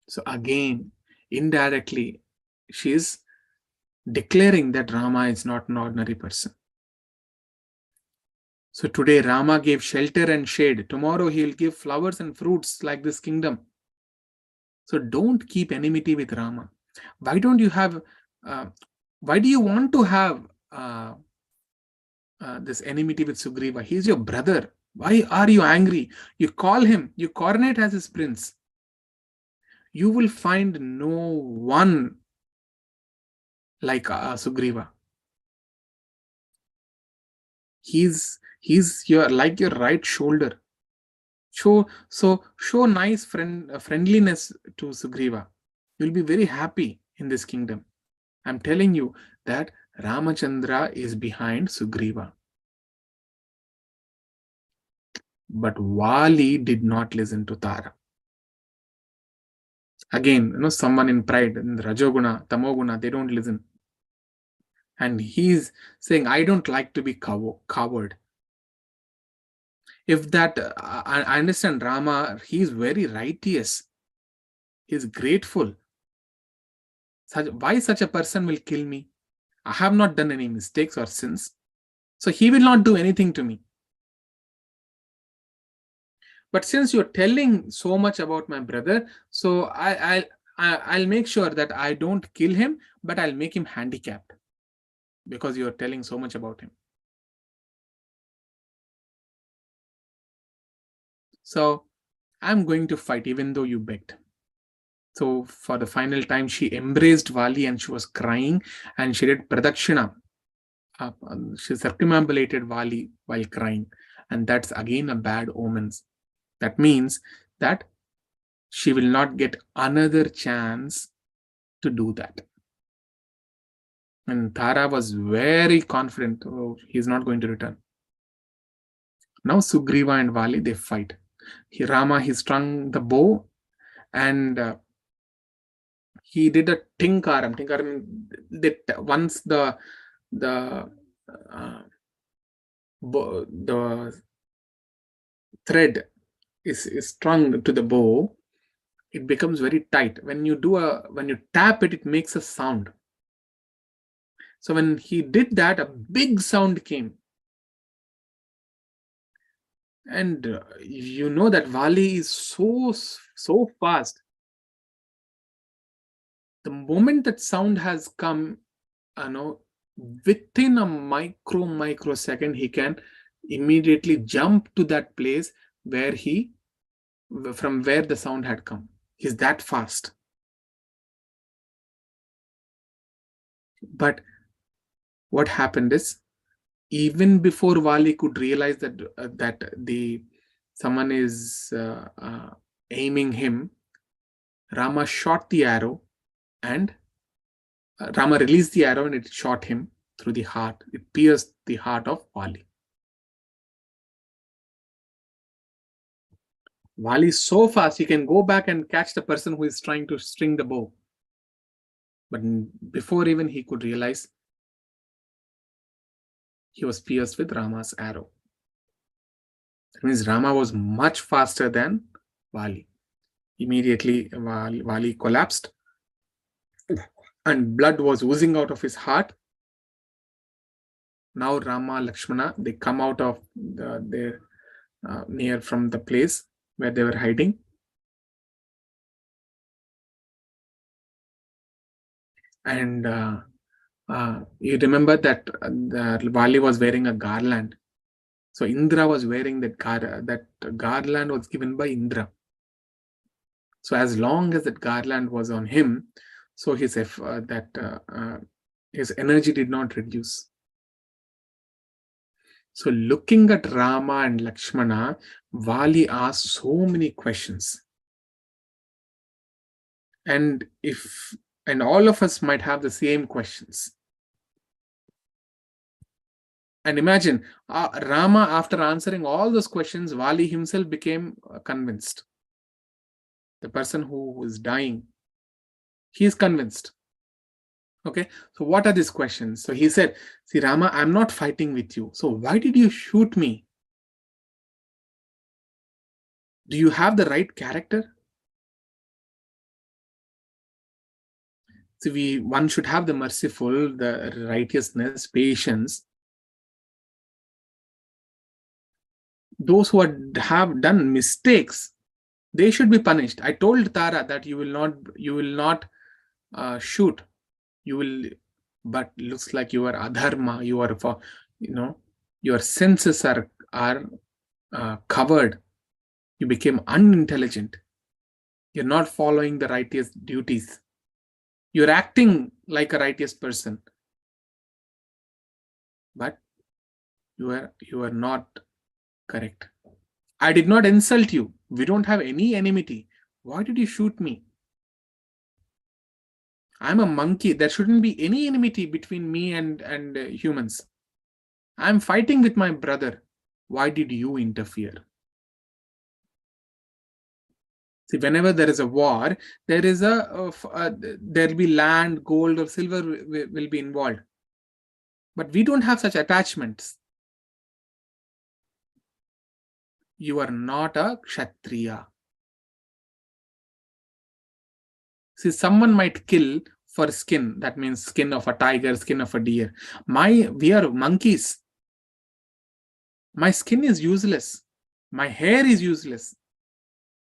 So again, indirectly, she is declaring that Rama is not an ordinary person. So today Rama gave shelter and shade. Tomorrow he will give flowers and fruits like this kingdom. So don't keep enmity with Rama. Why don't you have, why do you want to have this enmity with Sugriva? He's your brother. Why are you angry? You call him, you coronate as his prince. You will find no one like Sugriva. He's your like your right shoulder. Show nice friendliness to Sugriva. You'll be very happy in this kingdom. I'm telling you that Ramachandra is behind Sugriva. But Vali did not listen to Tara. Again, someone in pride, in Rajoguna, Tamoguna, they don't listen. And he's saying, I don't like to be coward. If that, I understand Rama, he's very righteous. He's grateful. Why such a person will kill me? I have not done any mistakes or sins. So he will not do anything to me. But since you're telling so much about my brother, so I'll make sure that I don't kill him, but I'll make him handicapped because you're telling so much about him. So I'm going to fight even though you begged. So for the final time, she embraced Vali and she was crying and she did pradakshina. She circumambulated Vali while crying. And that's again a bad omen. That means that she will not get another chance to do that. And Tara was very confident, he's not going to return. Now Sugriva and Vali, they fight. Rama, he strung the bow and he did a tinkaram. Once the thread is strung to the bow, it becomes very tight. When you tap it, it makes a sound. So when he did that, a big sound came. And you know that Vali is so fast. The moment that sound has come, within a microsecond, he can immediately jump to that place from where the sound had come. He's that fast. But what happened is, even before Vali could realize that someone is aiming him, Rama shot the arrow, and Rama released the arrow, and it shot him through the heart. It pierced the heart of Vali. Vali is so fast, he can go back and catch the person who is trying to string the bow. But before even he could realize, he was pierced with Rama's arrow. That means Rama was much faster than Vali. Immediately, Vali collapsed, and blood was oozing out of his heart. Now Rama, Lakshmana, they come out of near from the place where they were hiding. And you remember that Vali was wearing a garland. So Indra was wearing that garland was given by Indra. So as long as that garland was on him, so his energy did not reduce. So looking at Rama and Lakshmana, Vali asked so many questions. And all of us might have the same questions. And imagine, Rama, after answering all those questions, Vali himself became convinced. The person who is dying, he is convinced. Okay, so what are these questions? So he said, see, Rama, I'm not fighting with you. So why did you shoot me? Do you have the right character? See, one should have the merciful, the righteousness, patience. Those who have done mistakes, they should be punished. I told Tara that you will not shoot. You will, but looks like you are adharma. You are your senses are covered. You became unintelligent. You're not following the righteous duties. You're acting like a righteous person, but you are not correct. I did not insult you. We don't have any enmity. Why did you shoot me? I'm a monkey. There shouldn't be any enmity between me and humans. I'm fighting with my brother. Why did you interfere? See, whenever there is a war, there will be land, gold, or silver will be involved. But we don't have such attachments. You are not a Kshatriya. See, someone might kill for skin. That means skin of a tiger, skin of a deer. We are monkeys. My skin is useless. My hair is useless.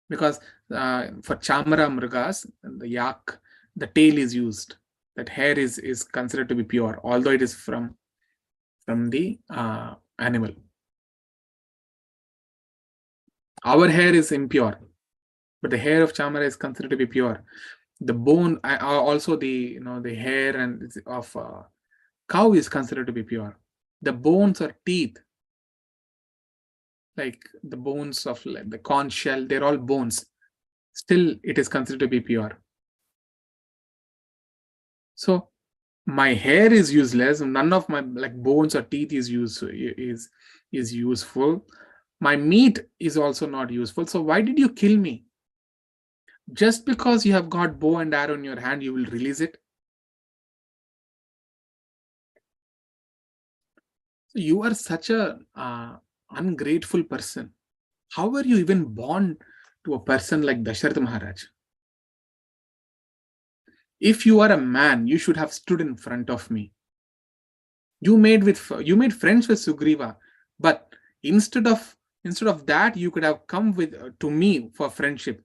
Because for Chamara Mrigas, the yak, the tail is used. That hair is considered to be pure, although it is from the animal. Our hair is impure, but the hair of Chamara is considered to be pure. The bone, also the hair and of cow is considered to be pure. The bones or teeth, like the bones of the conch shell, they're all bones. Still, it is considered to be pure. So my hair is useless. None of my bones or teeth is useful. My meat is also not useful. So why did you kill me? Just because you have got bow and arrow in your hand, you will release it? So you are such a ungrateful person. How were you even born to a person like Dasharatha Maharaj? If you are a man, you should have stood in front of me. You made friends with Sugriva, but instead of that, you could have come with to me for friendship.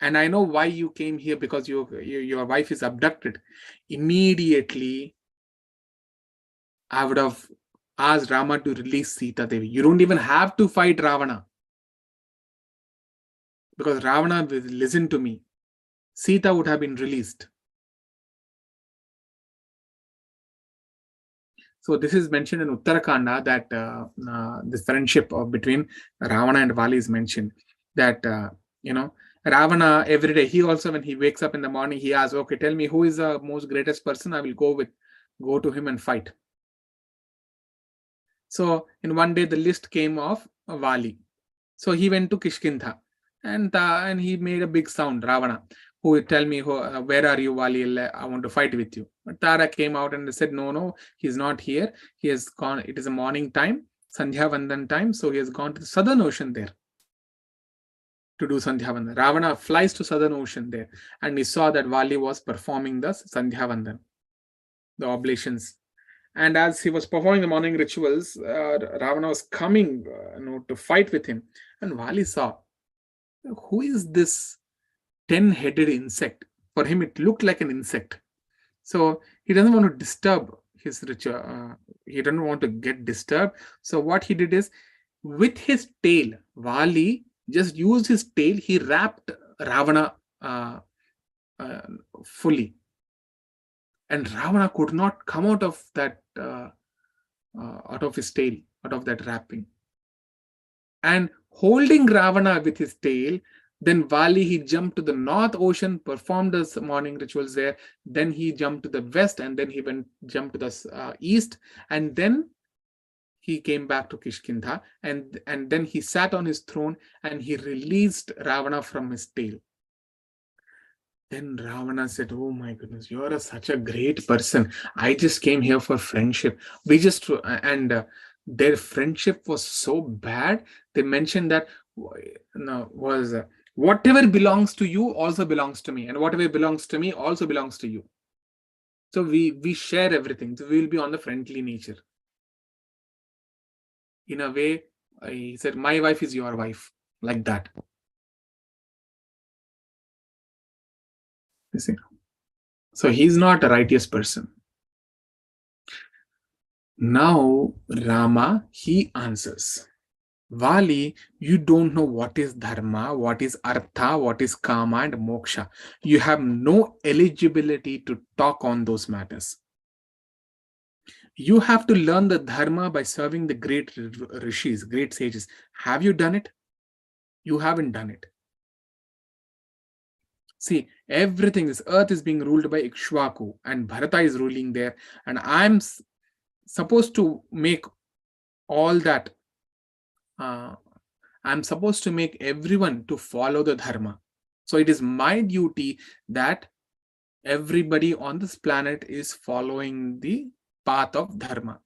And I know why you came here, because your wife is abducted. Immediately, I would have asked Rama to release Sita Devi. You don't even have to fight Ravana, because Ravana will listen to me. Sita would have been released. So this is mentioned in Uttarakanda, that this friendship between Ravana and Vali is mentioned. That Ravana, every day, he also, when he wakes up in the morning, he asks, okay, tell me who is the most greatest person. I will go to him and fight. So in one day, the list came of Vali. So he went to Kishkintha, and he made a big sound, Ravana, who would tell me, where are you, Vali? I want to fight with you. But Tara came out and said, no, he's not here. He has gone. It is a morning time, Sandhya Vandan time. So he has gone to the southern ocean there to do Sandhya Vandan. Ravana flies to southern ocean there, and he saw that Vali was performing the Sandhya Vandan, the oblations. And as he was performing the morning rituals, Ravana was coming to fight with him. And Vali saw, who is this 10-headed insect? For him, it looked like an insect. So he doesn't want to disturb his ritual. He doesn't want to get disturbed. So what he did is, with his tail, Vali just used his tail. He wrapped Ravana fully. And Ravana could not come out of that, out of his tail, out of that wrapping. And holding Ravana with his tail, then Vali, he jumped to the North Ocean, performed his morning rituals there. Then he jumped to the west, and then he jumped to the east, and then he came back to Kishkintha, and then he sat on his throne, and he released Ravana from his tail. Then Ravana said, oh my goodness, you are such a great person. I just came here for friendship. Their friendship was so bad. They mentioned that whatever belongs to you also belongs to me, and whatever belongs to me also belongs to you. So we share everything. So we will be on the friendly nature. In a way, he said, my wife is your wife, like that. You see? So he's not a righteous person. Now Rama, he answers, Vali, you don't know what is dharma, what is artha, what is kama and moksha. You have no eligibility to talk on those matters. You have to learn the dharma by serving the great rishis, great sages. Have you done it? You haven't done it. See, everything, this earth is being ruled by Ikshvaku, and Bharata is ruling there, and I'm supposed to make all that. I'm supposed to make everyone to follow the dharma. So it is my duty that everybody on this planet is following the path of dharma.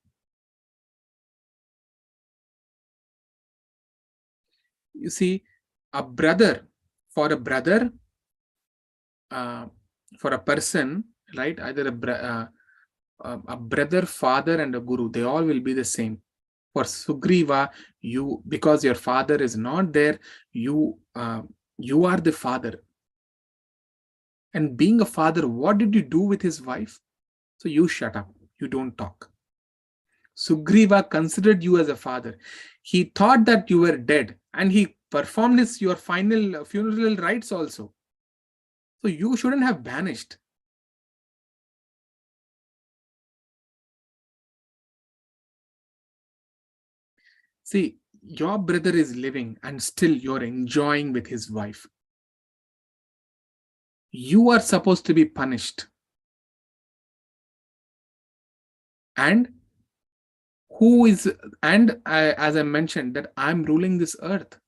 You see, for a person, right? Either a brother, father, and a guru, they all will be the same. For Sugriva, because your father is not there, you are the father. And being a father, what did you do with his wife? So you shut up. You don't talk. Sugriva considered you as a father. He thought that you were dead, and he performed your final funeral rites also. So you shouldn't have banished. See, your brother is living and still you're enjoying with his wife. You are supposed to be punished. And as I mentioned, that I'm ruling this earth.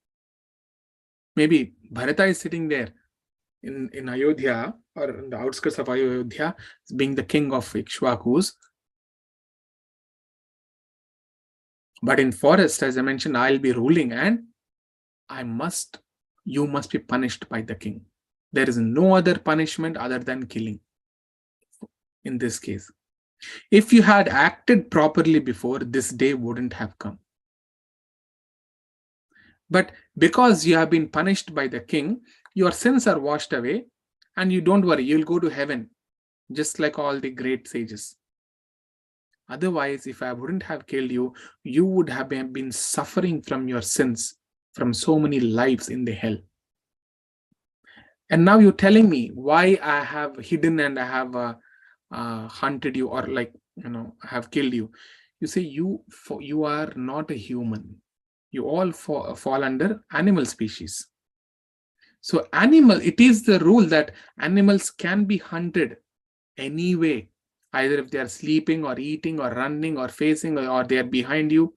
Maybe Bharata is sitting there in Ayodhya, or in the outskirts of Ayodhya, being the king of Ikshvakus. But in forest, as I mentioned, I'll be ruling, and you must be punished by the king. There is no other punishment other than killing in this case. If you had acted properly before, this day wouldn't have come. But because you have been punished by the king, your sins are washed away, and you don't worry, you'll go to heaven, just like all the great sages. Otherwise, if I wouldn't have killed you, you would have been suffering from your sins, from so many lives in the hell. And now you're telling me why I have hidden and I have hunted you, or like, I have killed you. You say you are not a human. You all fall under animal species. So it is the rule that animals can be hunted anyway, either if they are sleeping or eating or running or facing, or they are behind you.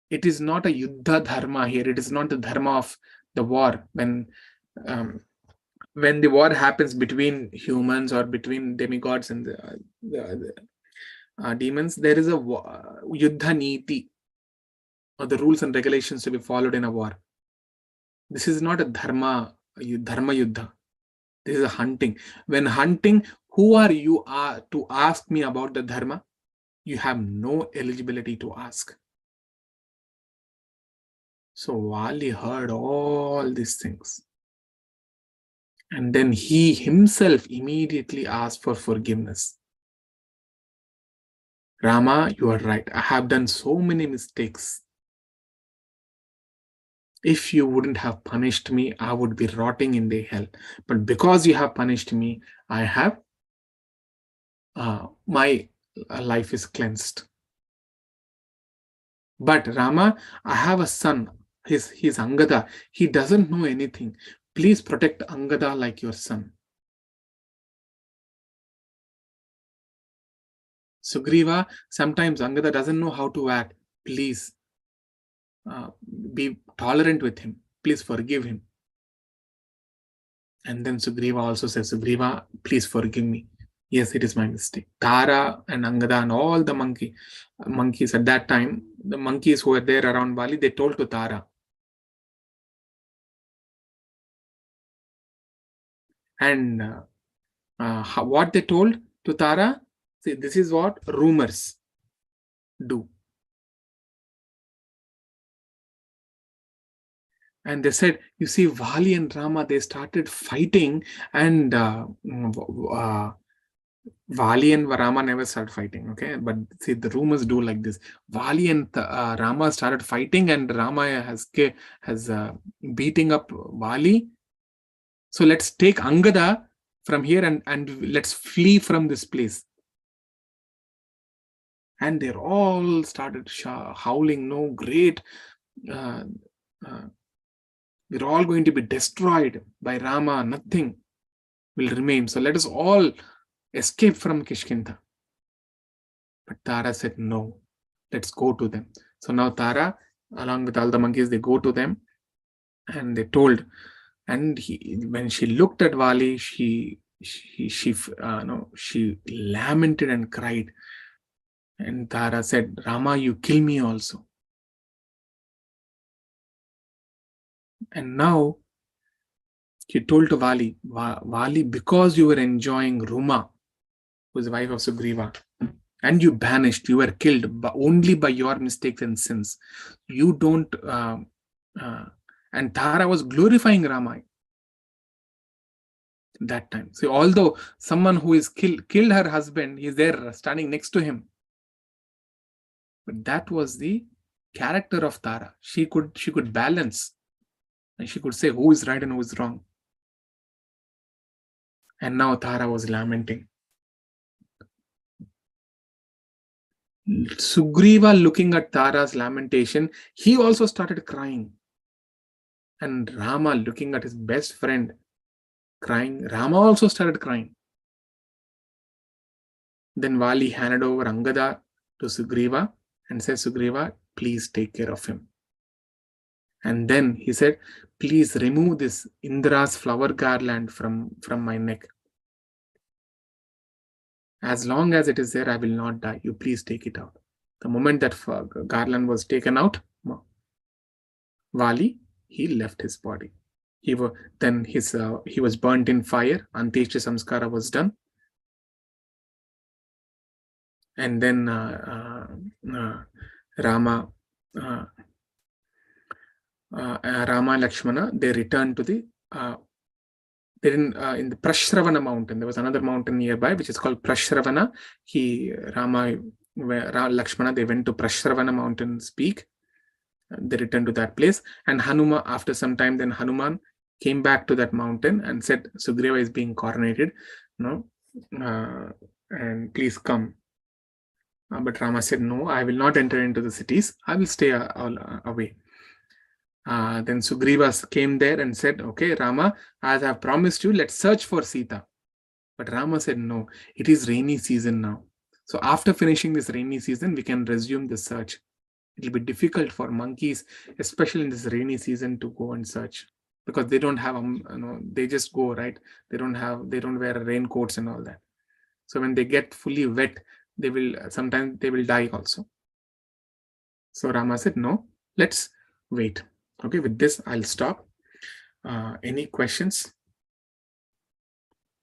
It is not a yuddha dharma here. It is not the dharma of the war. When the war happens between humans or between demigods and the demons, there is a yuddha niti, or the rules and regulations to be followed in a war. This is not a dharma yuddha. This is a hunting. When hunting, who are you to ask me about the dharma? You have no eligibility to ask. So Vali heard all these things. And then he himself immediately asked for forgiveness. Rama, you are right. I have done so many mistakes. If you wouldn't have punished me, I would be rotting in the hell. But because you have punished me, I have my life is cleansed. But Rama, I have a son. He's Angada. He doesn't know anything. Please protect Angada like your son. Sugriva, sometimes Angada doesn't know how to act. Please be tolerant with him. Please forgive him. And then Sugriva also says, Sugriva, please forgive me. Yes, it is my mistake. Tara and Angada and all the monkeys at that time, the monkeys who were there around Bali, they told to Tara. And what they told to Tara? See, this is what rumors do. And they said, you see, Vali and Rama, they started fighting, and Vali and Rama never started fighting, okay? But see, the rumors do like this. Vali and Rama started fighting, and Rama has beating up Vali. So let's take Angada from here and let's flee from this place. And they're all started howling, no, great. We're all going to be destroyed by Rama. Nothing will remain. So let us all escape from Kishkintha. But Tara said, no, let's go to them. So now Tara, along with all the monkeys, they go to them and they told. And when she looked at Vali, she lamented and cried. And Tara said, Rama, you kill me also. And now she told to Vali, Vali, because you were enjoying Ruma, who is the wife of Sugriva, and you banished, you were killed only by your mistakes and sins. You don't. And Tara was glorifying Rama that time. So although someone who is killed her husband, he's there standing next to him. But that was the character of Tara. She could balance, and she could say who is right and who is wrong. And now Tara was lamenting. Sugriva, looking at Tara's lamentation, he also started crying. And Rama, looking at his best friend crying, Rama also started crying. Then Vali handed over Angada to Sugriva and said, Sugriva, please take care of him. And then he said, please remove this Indra's flower garland from my neck. As long as it is there, I will not die. You please take it out. The moment that garland was taken out, Vali, he left his body. then he was burnt in fire. Antyeshya Samskara was done. And then Rama and Lakshmana, they returned to the in the Prashravana mountain. There was another mountain nearby which is called Prashravana. Lakshmana, they went to Prashravana mountain's peak. They returned to that place, and Hanuma, after some time, then Hanuman came back to that mountain and said, Sugriva is being coronated, and please come. But Rama said, no, I will not enter into the cities. I will stay away. Then Sugriva came there and said, okay, Rama, as I have promised you, let's search for Sita. But Rama said, no, it is rainy season now. So after finishing this rainy season, we can resume the search. It will be difficult for monkeys, especially in this rainy season, to go and search, because they don't have, they just go, right? They don't wear raincoats and all that. So when they get fully wet, sometimes they will die also. So Rama said, no, let's wait. Okay, with this, I'll stop. Any questions?